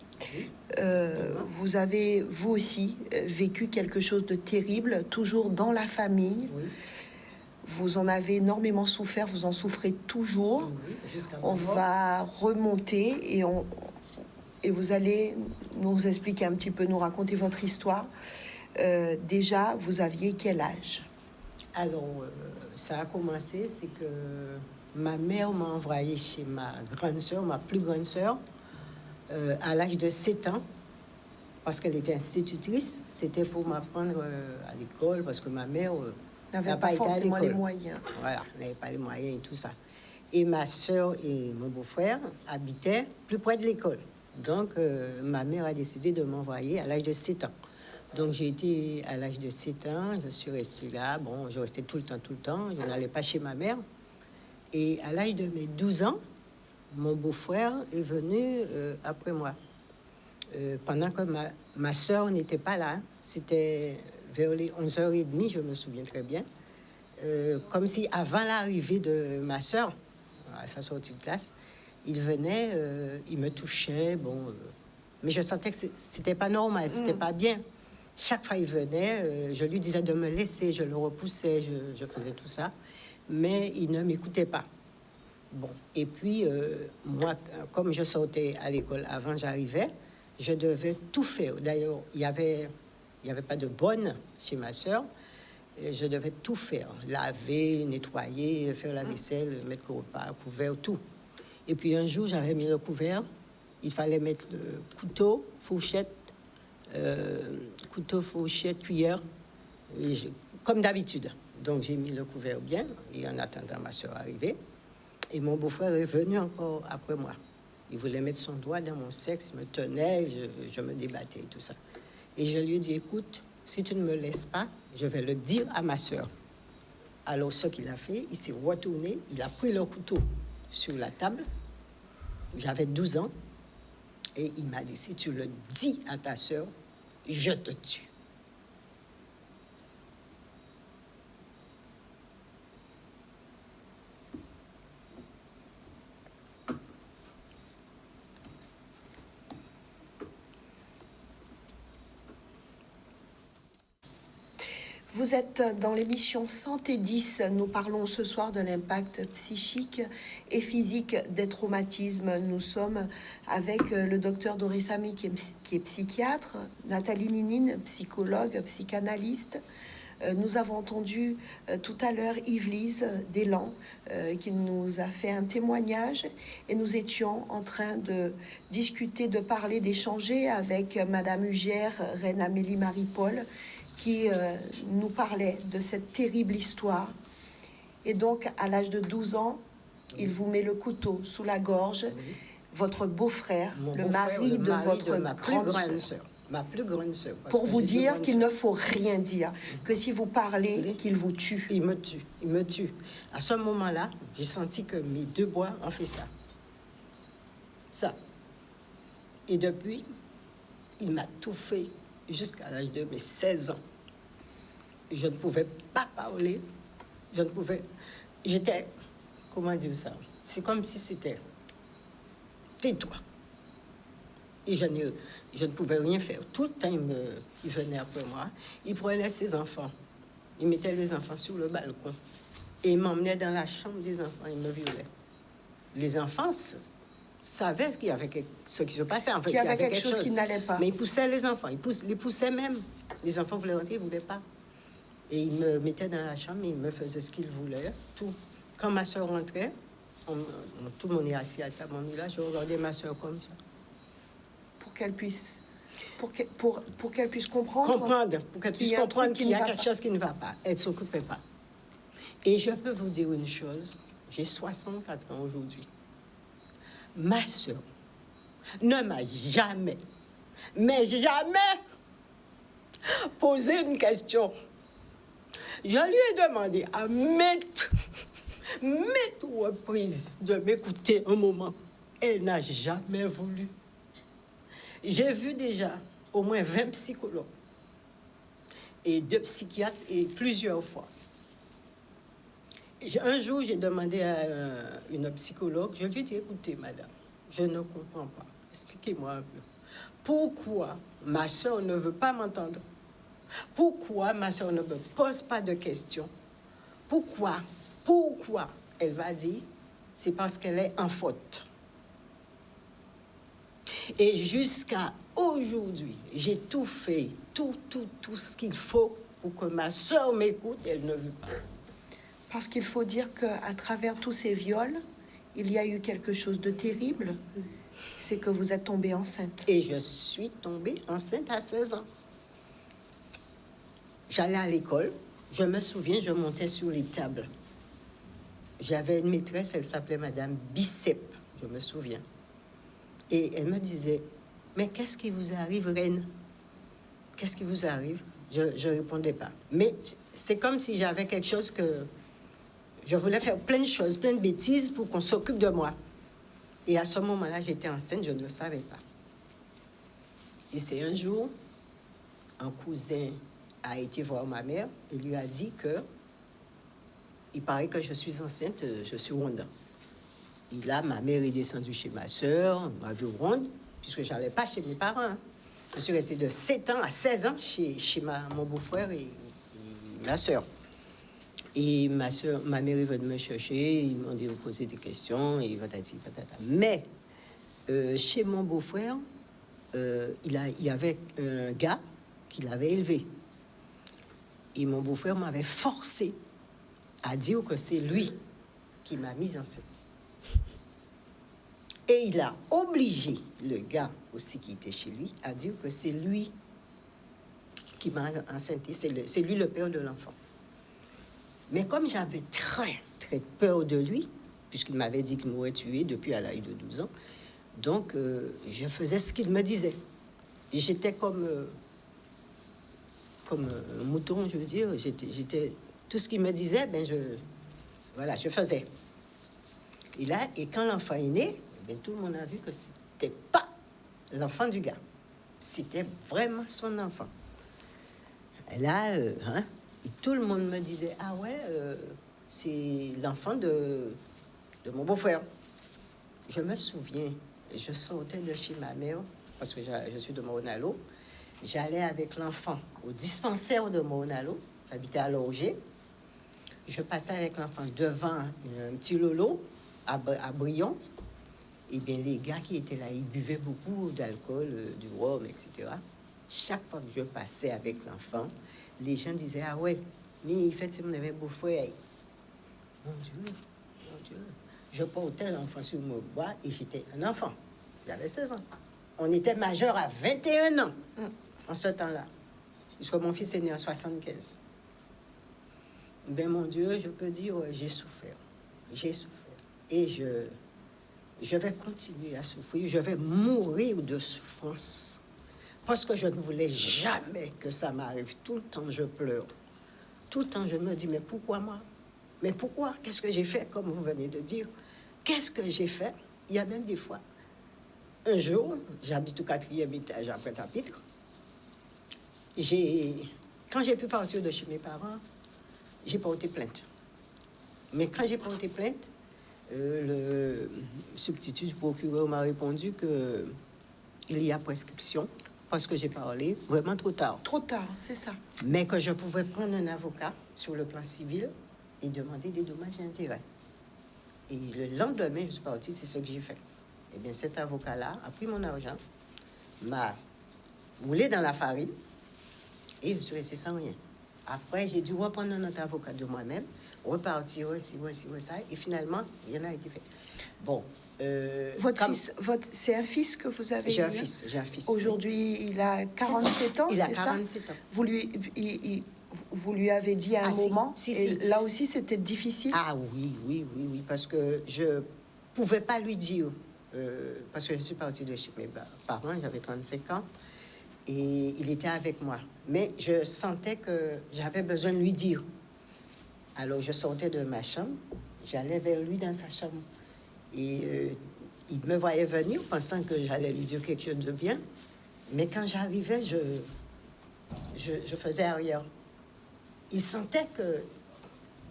Vous avez, vous aussi, vécu quelque chose de terrible, toujours dans la famille. Oui. Vous en avez énormément souffert, vous en souffrez toujours. Oui, on va remonter et vous allez nous expliquer un petit peu, nous raconter votre histoire. Déjà, vous aviez quel âge? Alors, ça a commencé, c'est que ma mère m'a envoyé chez ma grande sœur, ma plus grande sœur, à l'âge de 7 ans, parce qu'elle était institutrice. C'était pour m'apprendre à l'école, parce que ma mère n'avait pas forcément les moyens. Voilà, n'avait pas les moyens et tout ça. Et ma sœur et mon beau-frère habitaient plus près de l'école. Donc, ma mère a décidé de m'envoyer à l'âge de 7 ans. Donc, j'ai été à l'âge de 7 ans, je suis restée là. Bon, je restais tout le temps. Je n'allais pas chez ma mère. Et à l'âge de mes 12 ans, mon beau-frère est venu après moi. Pendant que ma sœur n'était pas là. C'était vers les 11h30, je me souviens très bien. Comme si avant l'arrivée de ma sœur, à sa sortie de classe, il venait, il me touchait. Bon, mais je sentais que c'était pas normal, c'était pas bien. Chaque fois il venait, je lui disais de me laisser, je le repoussais, je faisais tout ça, mais il ne m'écoutait pas. Bon, et puis moi, comme je sortais à l'école avant j'arrivais, je devais tout faire. D'ailleurs, il y avait pas de bonne chez ma sœur. Je devais tout faire, laver, nettoyer, faire la vaisselle, mettre le repas, couvert, tout. Et puis un jour, j'avais mis le couvert. Il fallait mettre le couteau, fourchette, cuillère, comme d'habitude. Donc j'ai mis le couvert bien, et en attendant ma soeur arriver. Et mon beau-frère est venu encore après moi. Il voulait mettre son doigt dans mon sexe, il me tenait, je me débattais et tout ça. Et je lui ai dit, écoute, si tu ne me laisses pas, je vais le dire à ma soeur. Alors ce qu'il a fait, il s'est retourné, il a pris le couteau sur la table. J'avais 12 ans. Et il m'a dit, si tu le dis à ta soeur, je te tue. Vous êtes dans l'émission Santé 10. Nous parlons ce soir de l'impact psychique et physique des traumatismes. Nous sommes avec le docteur Doris Ami qui est psychiatre, Nathalie Ninine, psychologue, psychanalyste. Nous avons entendu tout à l'heure Yves-Lise d'Élan qui nous a fait un témoignage et nous étions en train de discuter, de parler, d'échanger avec Madame Ugère, Reine Amélie Marie-Paul, qui nous parlait de cette terrible histoire. Et donc, à l'âge de 12 ans, il vous met le couteau sous la gorge. Oui. Votre beau-frère, le mari de votre grande sœur. Ma plus grande sœur. Pour vous dire qu'il ne faut rien dire, que si vous parlez, qu'il vous tue. Il me tue. À ce moment-là, j'ai senti que mes deux bras ont fait ça. Ça. Et depuis, il m'a tout fait jusqu'à l'âge de mes 16 ans. Je ne pouvais pas parler. J'étais... Comment dire ça? C'est comme si c'était... Tais-toi. Et je ne pouvais rien faire. Tout le temps, il venait après moi. Il prenait ses enfants. Il mettait les enfants sur le balcon. Et il m'emmenait dans la chambre des enfants. Il me violait. Les enfants, savait qu'il y avait ce qui se passait. En fait, qu'il y avait quelque chose qui n'allait pas. Mais il poussait les enfants. Les poussait même. Les enfants voulaient rentrer, ils ne voulaient pas. Et il me mettait dans la chambre, il me faisait ce qu'il voulait, tout. Quand ma soeur rentrait, tout le monde est assis à table, on est là, je regardais ma soeur comme ça. Pour qu'elle puisse... Pour qu'elle puisse comprendre. Pour qu'elle puisse comprendre qu'il y a quelque chose qui ne va pas. Elle ne s'occupait pas. Et je peux vous dire une chose, j'ai 64 ans aujourd'hui. Ma soeur ne m'a jamais, mais jamais posé une question. Je lui ai demandé à maintes reprises de m'écouter un moment. Elle n'a jamais voulu. J'ai vu déjà au moins 20 psychologues et 2 psychiatres et plusieurs fois. Un jour, j'ai demandé à une psychologue, je lui ai dit, écoutez, madame, je ne comprends pas. Expliquez-moi un peu. Pourquoi ma soeur ne veut pas m'entendre? Pourquoi ma soeur ne me pose pas de questions? Pourquoi? Elle va dire, c'est parce qu'elle est en faute. Et jusqu'à aujourd'hui, j'ai tout fait, tout ce qu'il faut pour que ma soeur m'écoute, elle ne veut pas. Parce qu'il faut dire qu'à travers tous ces viols, il y a eu quelque chose de terrible. C'est que vous êtes tombée enceinte. Et je suis tombée enceinte à 16 ans. J'allais à l'école. Je me souviens, je montais sur les tables. J'avais une maîtresse, elle s'appelait Madame Bicep, je me souviens. Et elle me disait, mais qu'est-ce qui vous arrive, reine? Qu'est-ce qui vous arrive? Je ne répondais pas. Mais c'est comme si j'avais quelque chose que... Je voulais faire plein de choses, plein de bêtises pour qu'on s'occupe de moi. Et à ce moment-là, j'étais enceinte, je ne le savais pas. Et c'est un jour, un cousin a été voir ma mère et lui a dit que il paraît que je suis enceinte, je suis ronde. Et là, ma mère est descendue chez ma soeur, m'a vue ronde, puisque je n'allais pas chez mes parents. Hein. Je suis restée de 7 ans à 16 ans chez mon beau-frère et ma soeur. Et ma mère est venue me chercher, ils m'ont dit de poser des questions, et patati patata. Mais chez mon beau-frère, il y avait un gars qui l'avait élevé. Et mon beau-frère m'avait forcé à dire que c'est lui qui m'a mise enceinte. Et il a obligé le gars aussi qui était chez lui à dire que c'est lui qui m'a enceinte. C'est lui le père de l'enfant. Mais comme j'avais très, très peur de lui, puisqu'il m'avait dit qu'il m'aurait tué depuis à l'âge de 12 ans, donc je faisais ce qu'il me disait. Et j'étais comme un mouton, je veux dire. J'étais tout ce qu'il me disait, ben je faisais. Et quand l'enfant est né, ben tout le monde a vu que c'était pas l'enfant du gars. C'était vraiment son enfant. Et là, et tout le monde me disait, ah ouais, c'est l'enfant de mon beau-frère. Je me souviens, je sortais de chez ma mère, parce que je suis de Moronalo. J'allais avec l'enfant au dispensaire de Moronalo. J'habitais à Lorgé. Je passais avec l'enfant devant un petit lolo à Brion. Et bien, les gars qui étaient là, ils buvaient beaucoup d'alcool, du rhum, etc. Chaque fois que je passais avec l'enfant, les gens disaient, ah ouais, mais effectivement, on avait beau-frère. Mon Dieu. Je portais l'enfant sur mon bras et j'étais un enfant. J'avais 16 ans. On était majeur à 21 ans en ce temps-là. Parce que mon fils est né en 75. Ben mon Dieu, je peux dire, j'ai souffert. J'ai souffert. Et je vais continuer à souffrir. Je vais mourir de souffrance. Parce que je ne voulais jamais que ça m'arrive. Tout le temps, je pleure. Tout le temps, je me dis, mais pourquoi moi? Mais pourquoi? Qu'est-ce que j'ai fait, comme vous venez de dire? Qu'est-ce que j'ai fait? Il y a même des fois. Un jour, j'habite au 4e étage après Pointe-à-Pitre. Quand j'ai pu partir de chez mes parents, j'ai porté plainte. Mais quand j'ai porté plainte, le substitut du procureur m'a répondu que il y a prescription parce que j'ai parlé vraiment trop tard. Trop tard, c'est ça. Mais que je pouvais prendre un avocat sur le plan civil et demander des dommages et intérêts. Et le lendemain, je suis partie, c'est ce que j'ai fait. Eh bien, cet avocat-là a pris mon argent, m'a roulé dans la farine et je suis resté sans rien. Après, j'ai dû reprendre notre avocat de moi-même, repartir aussi, ça, et finalement, il y en a été fait. Bon. C'est un fils que vous avez? J'ai un fils. Aujourd'hui, il a 47 ans, il a 47 ça? ans. Vous lui avez dit à un moment, si. Là aussi, c'était difficile? Ah oui, parce que je pouvais pas lui dire, parce que je suis partie de chez mes parents, j'avais 35 ans, et il était avec moi. Mais je sentais que j'avais besoin de lui dire. Alors, je sortais de ma chambre, j'allais vers lui dans sa chambre. Et il me voyait venir, pensant que j'allais lui dire quelque chose de bien. Mais quand j'arrivais, je faisais arrière. Il sentait que...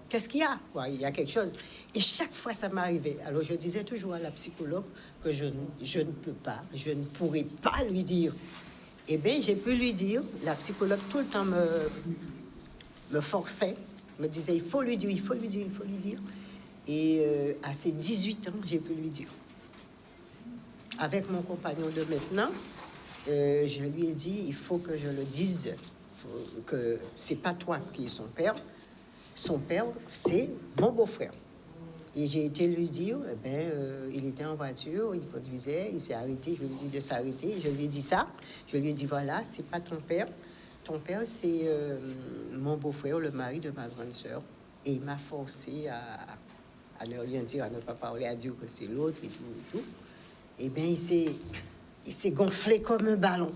Qu'est-ce qu'il y a? Il y a quelque chose. Et chaque fois, ça m'arrivait. Alors, je disais toujours à la psychologue que je ne peux pas, je ne pourrais pas lui dire. Eh bien, j'ai pu lui dire. La psychologue, tout le temps, me forçait, me disait, il faut lui dire. Et à ses 18 ans, j'ai pu lui dire. Avec mon compagnon de maintenant, je lui ai dit, il faut que je le dise, que c'est pas toi qui es son père. Son père, c'est mon beau-frère. Et j'ai été lui dire, il était en voiture, il conduisait, il s'est arrêté, je lui ai dit de s'arrêter, je lui ai dit ça, je lui ai dit, voilà, c'est pas ton père, c'est mon beau-frère, le mari de ma grande sœur. Et il m'a forcé à ne rien dire, à ne pas parler, à dire que c'est l'autre et tout. Eh bien, il s'est gonflé comme un ballon.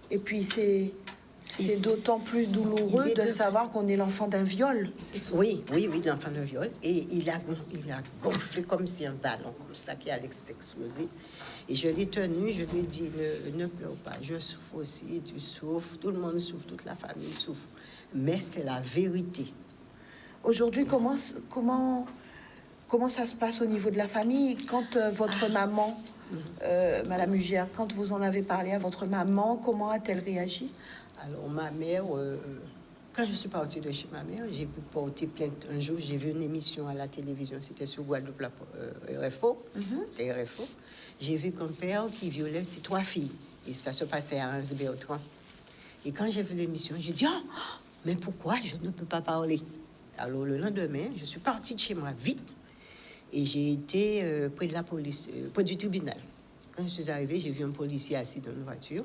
Et puis, c'est d'autant plus douloureux de savoir qu'on est l'enfant d'un viol. Oui, l'enfant d'un viol. Et il a gonflé comme si un ballon, comme ça, qui allait exploser. Et je l'ai tenu, je lui ai dit, ne pleure pas, je souffre aussi, tu souffres, tout le monde souffre, toute la famille souffre. Mais c'est la vérité. Aujourd'hui, comment ça se passe au niveau de la famille? Quand votre maman, Madame Ugère, quand vous en avez parlé à votre maman, comment a-t-elle réagi? Alors, ma mère, quand je suis partie de chez ma mère, j'ai pu porter plainte. Un jour, j'ai vu une émission à la télévision, c'était sur Guadeloupe, RFO, c'était RFO. J'ai vu qu'un père qui violait ses 3 filles, et ça se passait à Anse-Bertrand. Et quand j'ai vu l'émission, j'ai dit, mais pourquoi je ne peux pas parler? Alors, le lendemain, je suis partie de chez moi vite, et j'ai été près de la police, près du tribunal. Quand je suis arrivée, j'ai vu un policier assis dans une voiture,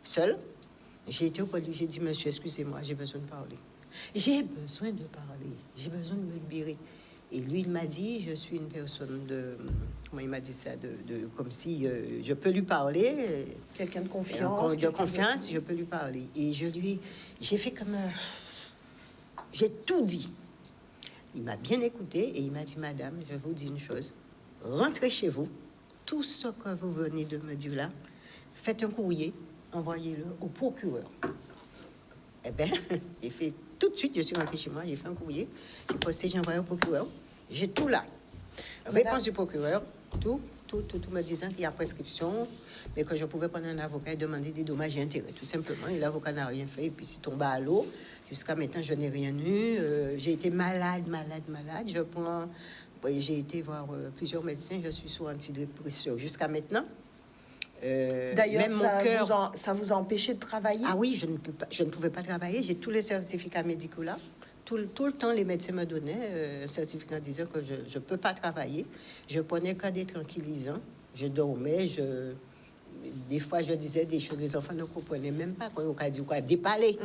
seul. J'ai été auprès de lui, j'ai dit, monsieur, excusez-moi, j'ai besoin de parler. J'ai besoin de me libérer. Et lui, il m'a dit, je suis une personne de... Comment il m'a dit ça? Comme si je peux lui parler. Quelqu'un de confiance. De confiance, je peux lui parler. Et j'ai fait comme... j'ai tout dit. Il m'a bien écouté et il m'a dit, madame, je vous dis une chose. Rentrez chez vous. Tout ce que vous venez de me dire là, faites un courrier, envoyez-le au procureur. Eh bien, j'ai fait tout de suite, je suis rentrée chez moi, j'ai fait un courrier, j'ai posté, j'ai envoyé au procureur. J'ai tout là. Réponse du procureur, tout me disant qu'il y a prescription, mais que je pouvais prendre un avocat et demander des dommages et intérêts, tout simplement. Et l'avocat n'a rien fait, et puis c'est tombé à l'eau. Jusqu'à maintenant, je n'ai rien eu. J'ai été malade. J'ai été voir plusieurs médecins, je suis sous antidépresseur jusqu'à maintenant. D'ailleurs, ça vous a empêché de travailler? Ah oui, je ne pouvais pas travailler. J'ai tous les certificats médicaux là. Tout le temps, les médecins me donnaient un certificat disant que je ne peux pas travailler. Je prenais que des tranquillisants. Je dormais. Des fois, je disais des choses. Les enfants ne comprenaient même pas. Quand on dit quoi, dépaler.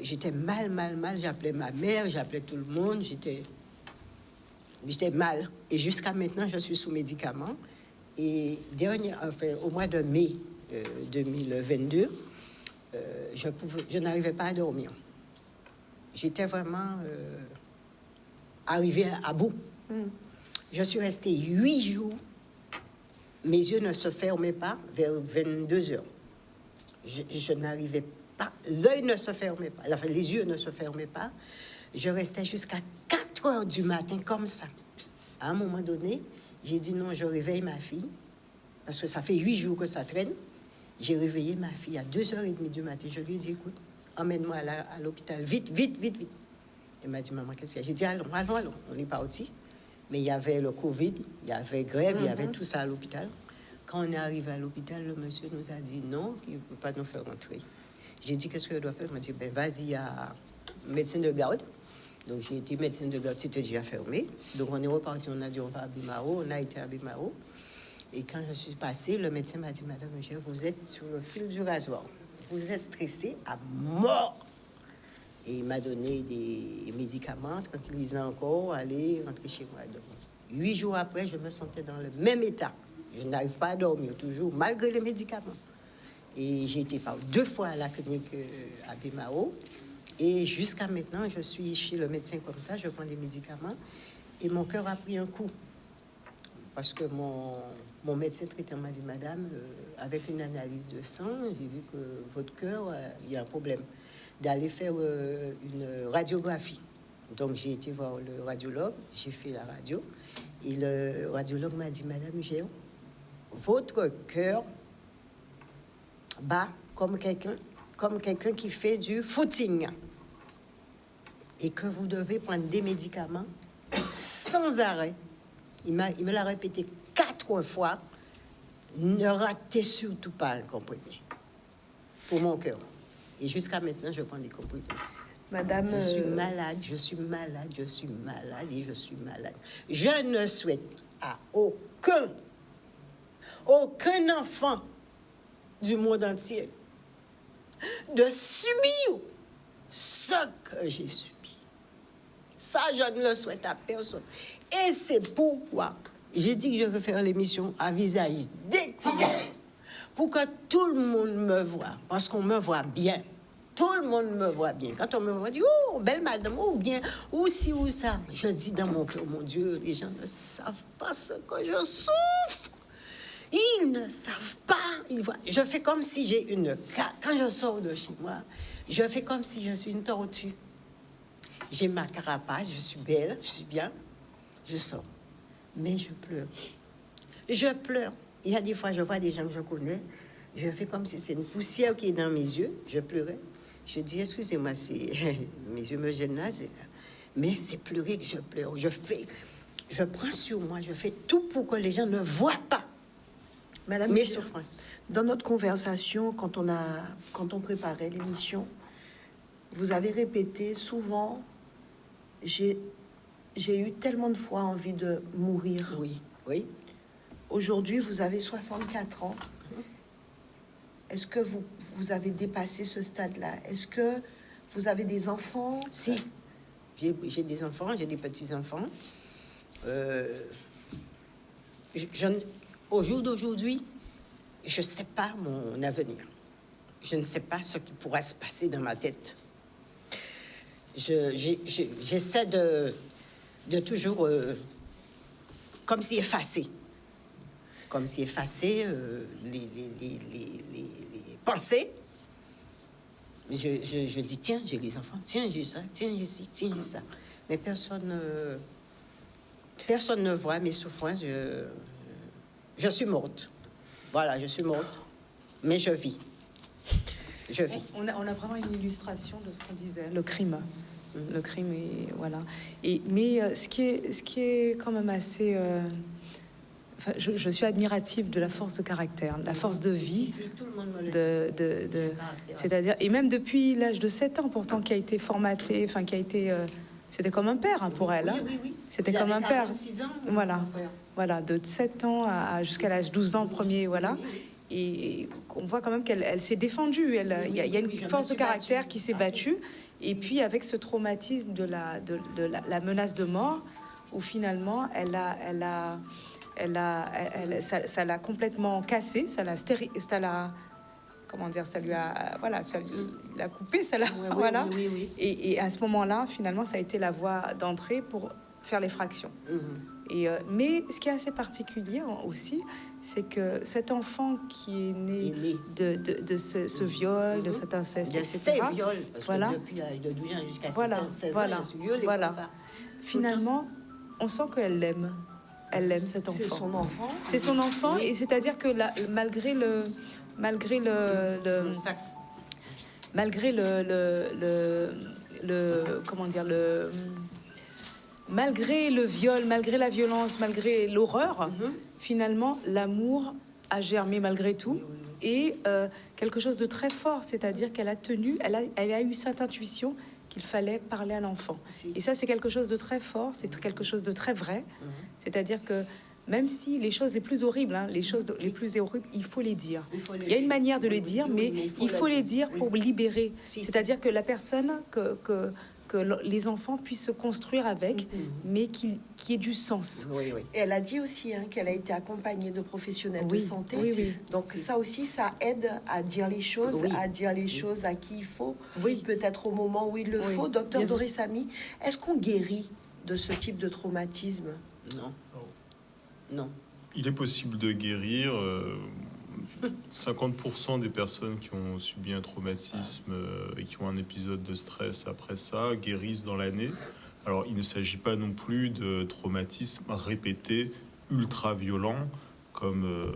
J'étais mal. J'appelais ma mère, j'appelais tout le monde. J'étais mal. Et jusqu'à maintenant, je suis sous médicaments. Et au mois de mai 2022, je n'arrivais pas à dormir. J'étais vraiment arrivée à bout. Je suis restée 8 jours. Mes yeux ne se fermaient pas vers 22 heures. Je n'arrivais pas. L'œil ne se fermait pas. Enfin, les yeux ne se fermaient pas. Je restais jusqu'à 4 heures du matin comme ça. À un moment donné, j'ai dit non, je réveille ma fille. Parce que ça fait 8 jours que ça traîne. J'ai réveillé ma fille à 2h30 du matin. Je lui ai dit, écoute, emmène-moi à l'hôpital, vite. Elle m'a dit, maman, qu'est-ce qu'il y a? J'ai dit, allons. On est parti. Mais il y avait le Covid, il y avait grève, il y avait tout ça à l'hôpital. Quand on est arrivé à l'hôpital, le monsieur nous a dit non, il ne peut pas nous faire rentrer. J'ai dit, qu'est-ce que je dois faire? Il m'a dit, ben, vas-y à médecin de garde. Donc, j'ai été médecin de garde, c'était déjà fermé. Donc, on est reparti, on a dit, on va à Bimaro. On a été à Bimaro. Et quand je suis passée, le médecin m'a dit, Madame Michel, vous êtes sur le fil du rasoir. Vous êtes stressée à mort. Et il m'a donné des médicaments, tranquillisants encore, aller rentrer chez moi. Donc, 8 jours après, je me sentais dans le même état. Je n'arrive pas à dormir toujours, malgré les médicaments. Et j'ai été 2 fois à la clinique à Bimaro. Et jusqu'à maintenant, je suis chez le médecin comme ça, je prends des médicaments. Et mon cœur a pris un coup. Parce que mon médecin traitant m'a dit, Madame, avec une analyse de sang, j'ai vu que votre cœur, il y a un problème. D'aller faire une radiographie. Donc, j'ai été voir le radiologue, j'ai fait la radio. Et le radiologue m'a dit, Madame Géo, votre cœur bat comme quelqu'un qui fait du footing. Et que vous devez prendre des médicaments sans arrêt. Il me l'a répété 4 fois. Ne ratez surtout pas un comprimé pour mon cœur. Et jusqu'à maintenant, je prends des comprimés. Madame, je suis malade, je suis malade, je suis malade et je suis malade. Je ne souhaite à aucun enfant du monde entier de subir ce que j'ai subi. Ça, je ne le souhaite à personne. Et c'est pourquoi j'ai dit que je veux faire l'émission à visage découvert pour que tout le monde me voit, parce qu'on me voit bien. Tout le monde me voit bien. Quand on me voit, on dit, oh, belle madame, ou bien, ou ci, ou ça. Je dis dans mon cœur, mon Dieu, les gens ne savent pas ce que je souffre. Ils ne savent pas. Ils voient. Je fais comme si j'ai une... Quand je sors de chez moi, je fais comme si je suis une tortue. J'ai ma carapace, je suis belle, je suis bien. Je sors. Mais je pleure. Je pleure. Il y a des fois, je vois des gens que je connais, je fais comme si c'est une poussière qui est dans mes yeux. Je pleurais. Je dis, excusez-moi, mes yeux me gênent là, mais c'est pleurer que je pleure. Je prends sur moi, je fais tout pour que les gens ne voient pas Madame mes Michel, souffrances. dans notre conversation, quand on préparait l'émission, vous avez répété souvent, j'ai eu tellement de fois envie de mourir. Oui, oui. Aujourd'hui, vous avez 64 ans. Est-ce que vous avez dépassé ce stade-là? Est-ce que vous avez des enfants? Si, j'ai des enfants, j'ai des petits-enfants. Au jour d'aujourd'hui, je ne sais pas mon avenir. Je ne sais pas ce qui pourra se passer dans ma tête. J'essaie de toujours comme si effacer. Comme si effacer les pensées. Je dis, tiens, j'ai les enfants, tiens, j'ai ça, tiens, j'ai ci, tiens, j'ai ça. Mais personne ne voit mes souffrances. Je suis morte. Voilà, je suis morte. Mais je vis. Je vis. On a vraiment une illustration de ce qu'on disait, le crime. Le crime, et voilà. Mais ce qui est quand même assez... je suis admirative de la force de caractère, de la force de vie, c'est-à-dire, et même depuis l'âge de 7 ans, pourtant, qui a été formaté, enfin, qui a été... c'était comme un père pour elle. Hein. Oui. C'était comme un père. 46 ans, Voilà, de 7 ans jusqu'à l'âge 12 ans premier, voilà. Et on voit quand même qu'elle s'est défendue. Il y a une force de caractère qui s'est battue. Et puis avec ce traumatisme de la menace de mort, où finalement ça l'a complètement cassé, comment dire, ça lui a, voilà, ça l'a coupé, ça l'a, voilà. Oui. Et à ce moment-là, finalement, ça a été la voie d'entrée pour faire les fractions. Mais ce qui est assez particulier aussi, c'est que cet enfant qui est né de ce viol, de cet inceste, etc. Ces viols, parce voilà. que depuis l'âge de 12 ans jusqu'à 16 ans, je suis violée voilà. comme ça. Finalement, on sent qu'elle l'aime. Elle aime cet enfant. C'est son enfant. C'est son enfant, et c'est-à-dire que malgré le viol, malgré la violence, malgré l'horreur, finalement, l'amour a germé malgré tout, et quelque chose de très fort, c'est-à-dire qu'elle a tenu, elle a eu cette intuition qu'il fallait parler à l'enfant. Et ça, c'est quelque chose de très fort, c'est quelque chose de très vrai. C'est-à-dire que même si les choses les plus horribles, les choses les plus horribles, il faut les dire. Il y a une manière de les dire, mais il faut les dire pour libérer. C'est-à-dire que la personne, que les enfants puissent se construire avec, mais qu'il y ait du sens. Et elle a dit aussi qu'elle a été accompagnée de professionnels de santé. Donc ça aussi, ça aide à dire les choses, à qui il faut, peut-être au moment où il le faut. Docteur Doris Ami, est-ce qu'on guérit de ce type de traumatisme? Non. Il est possible de guérir. 50% des personnes qui ont subi un traumatisme et qui ont un épisode de stress après ça guérissent dans l'année. Alors, il ne s'agit pas non plus de traumatisme répété, ultra violent, comme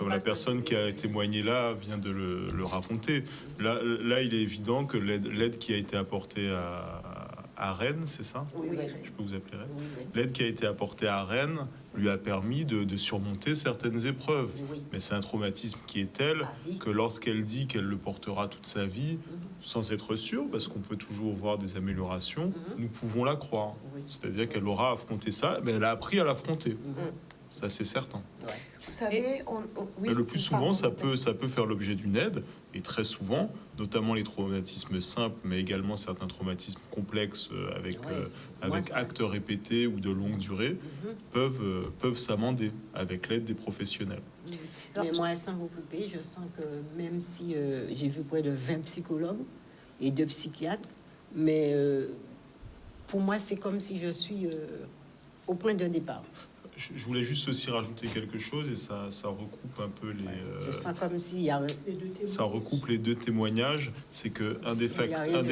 la personne qui a témoigné là vient de le raconter. Là, il est évident que l'aide qui a été apportée à Rennes, c'est ça? Je peux vous appeler Rennes? L'aide qui a été apportée à Rennes lui a permis de surmonter certaines épreuves. Mais c'est un traumatisme qui est tel que lorsqu'elle dit qu'elle le portera toute sa vie, sans être sûre, parce qu'on peut toujours voir des améliorations, nous pouvons la croire. C'est-à-dire qu'elle aura affronté ça, mais elle a appris à l'affronter. Ça, c'est certain. Vous savez, mais le plus souvent, ça peut faire l'objet d'une aide, et très souvent, notamment les traumatismes simples, mais également certains traumatismes complexes avec actes répétés ou de longue durée, peuvent s'amender avec l'aide des professionnels. Mais moi, sans vous couper, je sens que même si j'ai vu près de 20 psychologues et 2 psychiatres, mais pour moi, c'est comme si je suis au point de départ. Je voulais juste aussi rajouter quelque chose, et ça recoupe un peu les... je sens comme s'il y a... Ça recoupe les deux témoignages. C'est qu'un des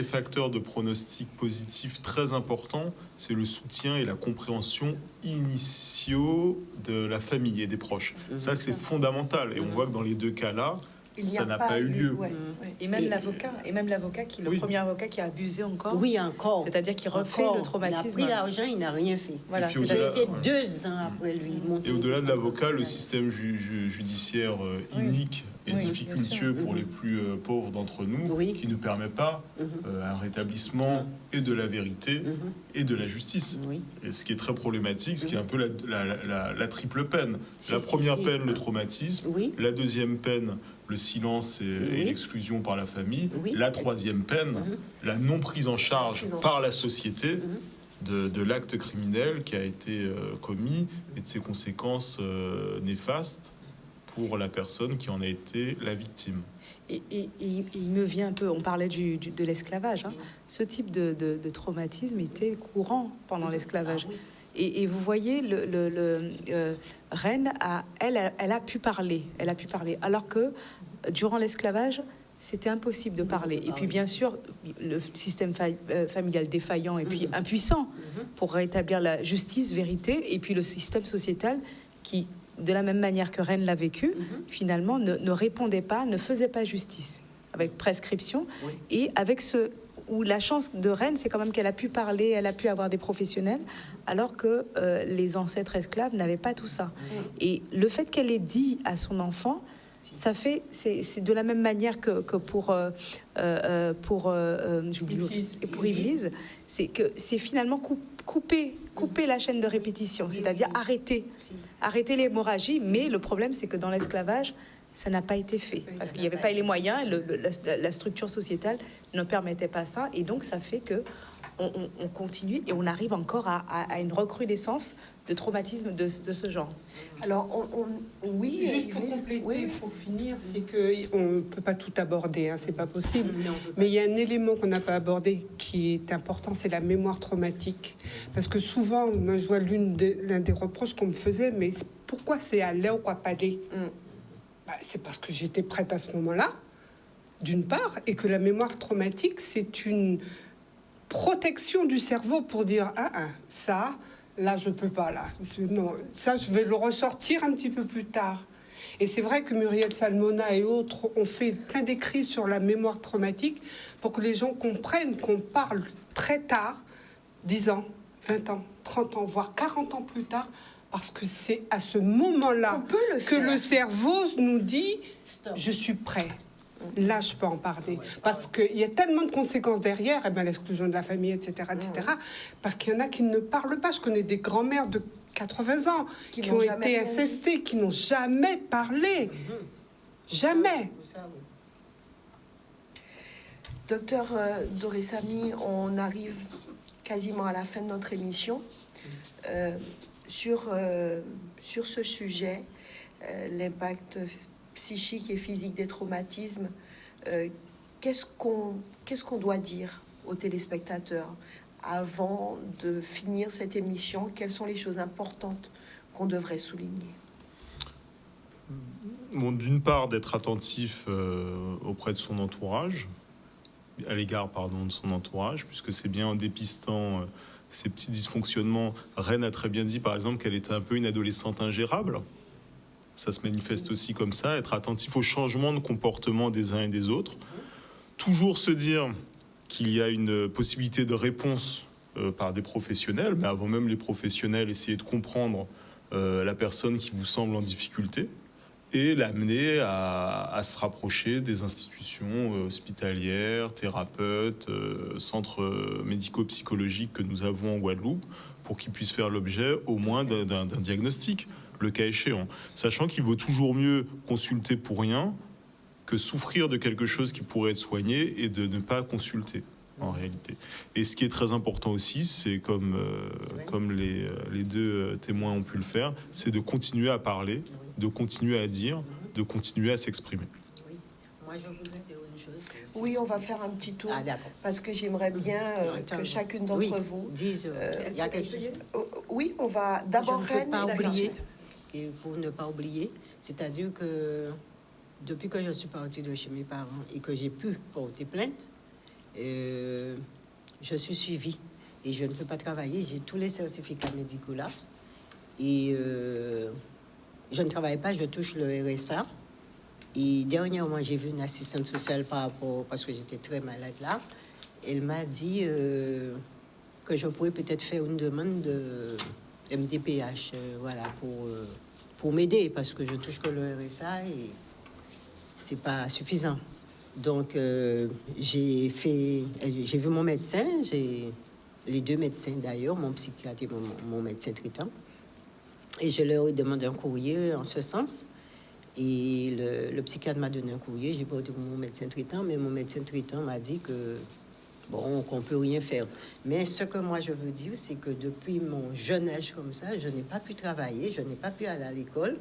facteurs de pronostic positif très important, c'est le soutien et la compréhension initiaux de la famille et des proches. Ça, c'est fondamental. Et on voit que dans les deux cas-là, ça n'a pas eu lieu. Et même l'avocat qui, le premier avocat qui a abusé encore. Oui, encore. C'est-à-dire qu'il refait le traumatisme. Il a pris l'argent, il n'a rien fait. Voilà. Ça a été 2 ans après lui. Et au-delà de l'avocat, le système judiciaire inique et difficultueux pour les plus pauvres d'entre nous, qui ne permet pas un rétablissement et de la vérité et de la justice. Et ce qui est très problématique, ce qui est un peu la triple peine. La première peine, le traumatisme. La deuxième peine, le silence et l'exclusion par la famille. La troisième peine, la non prise en charge par la société de l'acte criminel qui a été commis et de ses conséquences néfastes pour la personne qui en a été la victime. Et il me vient un peu, on parlait de l'esclavage. Ce type de traumatisme était courant pendant l'esclavage. Et vous voyez, Rennes, elle a pu parler, alors que durant l'esclavage, c'était impossible de parler. Et puis, bien sûr, le système familial défaillant et puis impuissant pour rétablir la justice, vérité, et puis le système sociétal qui, de la même manière que Rennes l'a vécu, finalement, ne répondait pas, ne faisait pas justice, avec prescription, et avec où la chance de Rennes, c'est quand même qu'elle a pu parler, elle a pu avoir des professionnels, alors que les ancêtres esclaves n'avaient pas tout ça. Et le fait qu'elle ait dit à son enfant, ça fait, c'est de la même manière que pour Ivelisse, c'est que c'est finalement couper la chaîne de répétition, c'est-à-dire arrêter l'hémorragie. Mais le problème, c'est que dans l'esclavage, ça n'a pas été fait parce qu'il n'y avait pas les moyens, la structure sociétale ne permettait pas ça, et donc ça fait que on continue et on arrive encore à une recrudescence de traumatisme de ce genre. Alors, oui, juste pour compléter, pour finir, c'est que on ne peut pas tout aborder, c'est pas possible. Mais il y a un élément qu'on n'a pas abordé qui est important, c'est la mémoire traumatique. Parce que souvent, moi, je vois l'un des reproches qu'on me faisait, mais pourquoi c'est à l'air ou à palais? C'est parce que j'étais prête à ce moment-là, d'une part, et que la mémoire traumatique, c'est une protection du cerveau pour dire ça, là je peux pas, là non, ça je vais le ressortir un petit peu plus tard. Et c'est vrai que Muriel Salmona et autres ont fait plein d'écrits sur la mémoire traumatique pour que les gens comprennent qu'on parle très tard, 10 ans, 20 ans, 30 ans, voire 40 ans plus tard, parce que c'est à ce moment-là que le cerveau nous dit « Stop. je suis prêt ». Là, je peux en parler. Parce qu'il y a tellement de conséquences derrière, eh ben, l'exclusion de la famille, etc., etc. Parce qu'il y en a qui ne parlent pas. Je connais des grands-mères de 80 ans qui ont été SST, qui n'ont jamais parlé. Jamais. Docteur Doreissamy, on arrive quasiment à la fin de notre émission. Sur ce sujet, l'impact psychique et physique des traumatismes, qu'est-ce qu'on doit dire aux téléspectateurs avant de finir cette émission? Quelles sont les choses importantes qu'on devrait souligner? Bon, d'une part, d'être attentif auprès de son entourage, à l'égard, de son entourage, puisque c'est bien en dépistant ces petits dysfonctionnements. Reine a très bien dit, par exemple, qu'elle était un peu une adolescente ingérable. Ça se manifeste aussi comme ça, être attentif au changement de comportement des uns et des autres. Toujours se dire qu'il y a une possibilité de réponse par des professionnels, mais avant même les professionnels, essayer de comprendre la personne qui vous semble en difficulté et l'amener à se rapprocher des institutions hospitalières, thérapeutes, centres médico-psychologiques que nous avons en Guadeloupe pour qu'ils puissent faire l'objet au moins d'un diagnostic, le cas échéant. Sachant qu'il vaut toujours mieux consulter pour rien que souffrir de quelque chose qui pourrait être soigné et de ne pas consulter, en réalité. Et ce qui est très important aussi, c'est comme les deux témoins ont pu le faire, c'est de continuer à parler, de continuer à dire, de continuer à s'exprimer. Oui. Moi, je voudrais dire une chose. Oui, on va faire un petit tour, parce que j'aimerais bien que chacune d'entre vous dise, il y a quelque chose. Oui, on va d'abord Reine. Et pour ne pas oublier, c'est-à-dire que depuis que je suis partie de chez mes parents et que j'ai pu porter plainte, je suis suivie et je ne peux pas travailler. J'ai tous les certificats médicaux là et je ne travaille pas, je touche le RSA. Et dernièrement, j'ai vu une assistante sociale parce que j'étais très malade là. Elle m'a dit que je pourrais peut-être faire une demande de MDPH, voilà, pour m'aider, parce que je touche que le RSA et c'est pas suffisant. Donc, j'ai vu mon médecin, les deux médecins d'ailleurs, mon psychiatre et mon médecin traitant, et je leur ai demandé un courrier en ce sens. Et le psychiatre m'a donné un courrier, j'ai porté pour mon médecin traitant, mais mon médecin traitant m'a dit que bon, qu'on peut rien faire. Mais ce que moi je veux dire, c'est que depuis mon jeune âge comme ça, je n'ai pas pu travailler, je n'ai pas pu aller à l'école,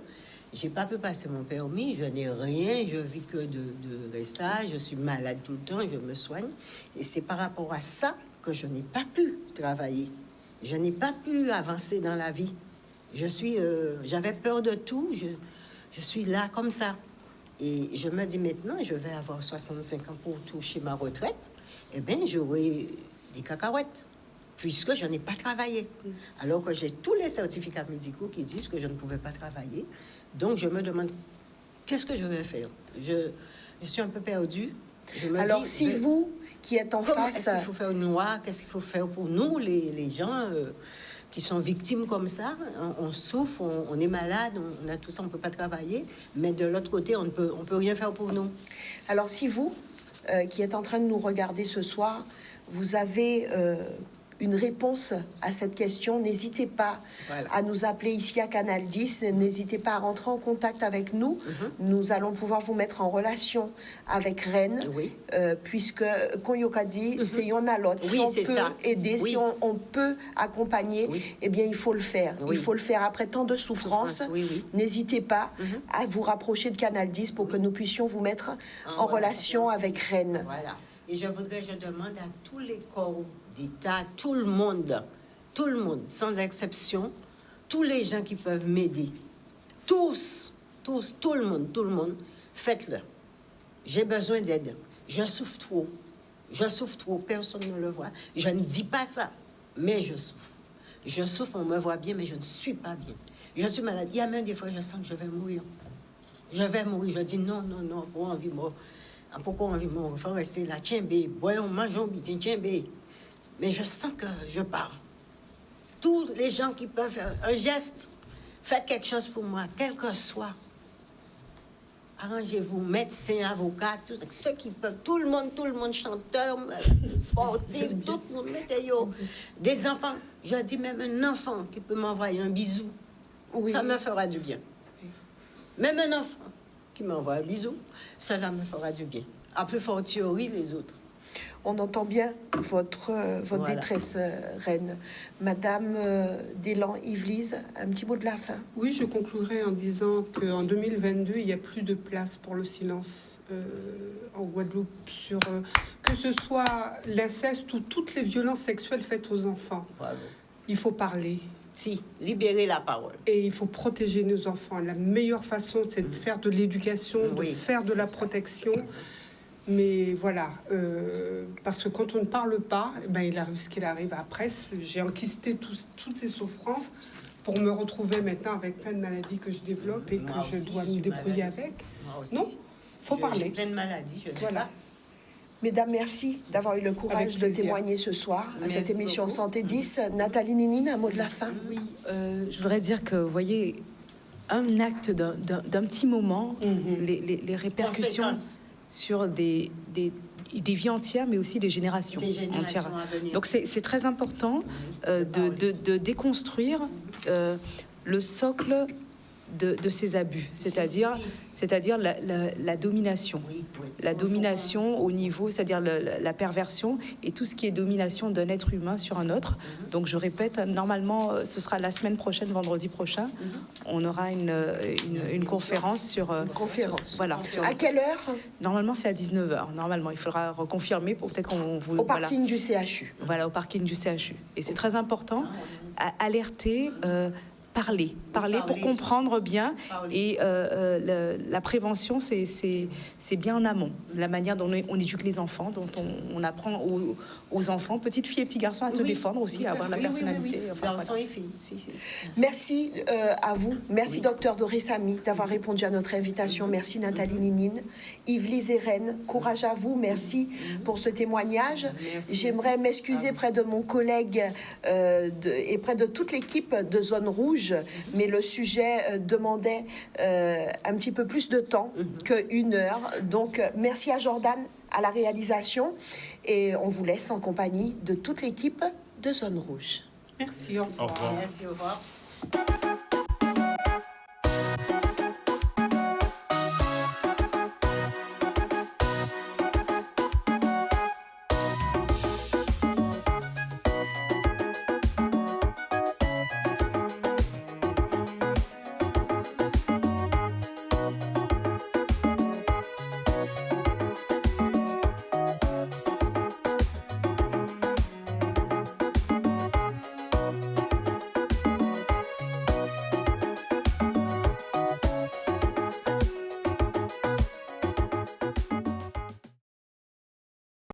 j'ai pas pu passer mon permis, je n'ai rien, je vis que de ça, je suis malade tout le temps, je me soigne. Et c'est par rapport à ça que je n'ai pas pu travailler. Je n'ai pas pu avancer dans la vie. J'avais peur de tout, je suis là comme ça. Et je me dis maintenant, je vais avoir 65 ans pour toucher ma retraite. Eh bien, j'aurai des cacahuètes, puisque je n'ai pas travaillé. Alors que j'ai tous les certificats médicaux qui disent que je ne pouvais pas travailler. Donc, je me demande, qu'est-ce que je vais faire? Je suis un peu perdue. Alors, si vous, qui êtes en face... Est-ce qu'il faut faire une loi? Qu'est-ce qu'il faut faire pour nous, les gens qui sont victimes comme ça? On souffre, on est malade, on a tout ça, on ne peut pas travailler. Mais de l'autre côté, on peut rien faire pour nous. Alors, si vous... qui est en train de nous regarder ce soir, vous avez une réponse à cette question, n'hésitez pas à nous appeler ici à Canal 10, n'hésitez pas à rentrer en contact avec nous. Nous allons pouvoir vous mettre en relation avec Reine, puisque, comme Yoka dit, c'est y'en a l'autre. Si on peut aider, si on peut accompagner, eh bien, il faut le faire. Il faut le faire après tant de souffrances. N'hésitez pas à vous rapprocher de Canal 10 pour que nous puissions vous mettre en relation avec Reine. Voilà. Et je demande à tous les corps d'État, tout le monde, sans exception, tous les gens qui peuvent m'aider, tous, tout le monde, faites-le. J'ai besoin d'aide. Je souffre trop, personne ne le voit. Je ne dis pas ça, mais je souffre. Je souffre, on me voit bien, mais je ne suis pas bien. Je suis malade. Il y a même des fois, je sens que je vais mourir. Je dis non, pourquoi on vit mort? Pourquoi on vit mort? Il faut rester là, tiens, bé, on mange, tiens, bé. Mais je sens que je pars. Tous les gens qui peuvent faire un geste, Faites quelque chose pour moi, quel que soit. Arrangez-vous, médecins, avocats, ceux qui peuvent, tout le monde, chanteur, sportif, tout le monde, mettez-yo. Des enfants, je dis même un enfant qui peut m'envoyer un bisou, oui. Ça me fera du bien. Même un enfant qui m'envoie un bisou, cela me fera du bien. À plus forte théorie, les autres. On entend bien votre voilà. Détresse, Reine. Madame Deslands, Yvelise, un petit mot de la fin. Oui, je conclurai en disant qu'en 2022, il n'y a plus de place pour le silence en Guadeloupe, sur que ce soit l'inceste ou toutes les violences sexuelles faites aux enfants. Bravo. Il faut parler. Si, libérer la parole. Et il faut protéger nos enfants. La meilleure façon, c'est de faire de l'éducation, oui, de faire de la protection. Mais voilà, parce que quand on ne parle pas, ben, il arrive ce qu'il arrive après. J'ai enquisté toutes ces souffrances pour me retrouver maintenant avec plein de maladies que je développe et que je dois me débrouiller avec. Non, il faut parler. J'ai plein de maladies, voilà. Mesdames, merci d'avoir eu le courage de témoigner ce soir à cette émission beaucoup. Santé 10. Nathalie Ninine, un mot de la fin. Oui, je voudrais dire que, vous voyez, un acte d'un petit moment, les répercussions sur des vies entières, mais aussi des générations entières. Donc c'est très important de déconstruire le socle de ces abus, c'est-à-dire la domination, la domination au niveau, c'est-à-dire la perversion et tout ce qui est domination d'un être humain sur un autre. Donc je répète, normalement, ce sera la semaine prochaine, vendredi prochain, on aura une conférence sur... Voilà. À quelle heure? Normalement, c'est à 19h. Normalement, il faudra reconfirmer pour peut-être qu'on vous... Au parking du CHU. Voilà, au parking du CHU. Et c'est très important, alerter... Parler pour comprendre bien. Et la prévention, c'est bien en amont. La manière dont on éduque les enfants, dont on apprend aux enfants, petites filles et petits garçons, à se défendre aussi, à avoir la personnalité. Enfin, garçons et filles. Merci à vous. Merci, docteur Doris Ami, d'avoir répondu à notre invitation. Merci, Nathalie Ninine. Yvelise et Reine, courage à vous. Merci pour ce témoignage. J'aimerais m'excuser près de mon collègue et près de toute l'équipe de Zone Rouge, mais le sujet demandait un petit peu plus de temps qu'une heure. Donc, merci à Jordan, à la réalisation, et on vous laisse en compagnie de toute l'équipe de Zone Rouge. Merci, au revoir. Au revoir. Merci, au revoir.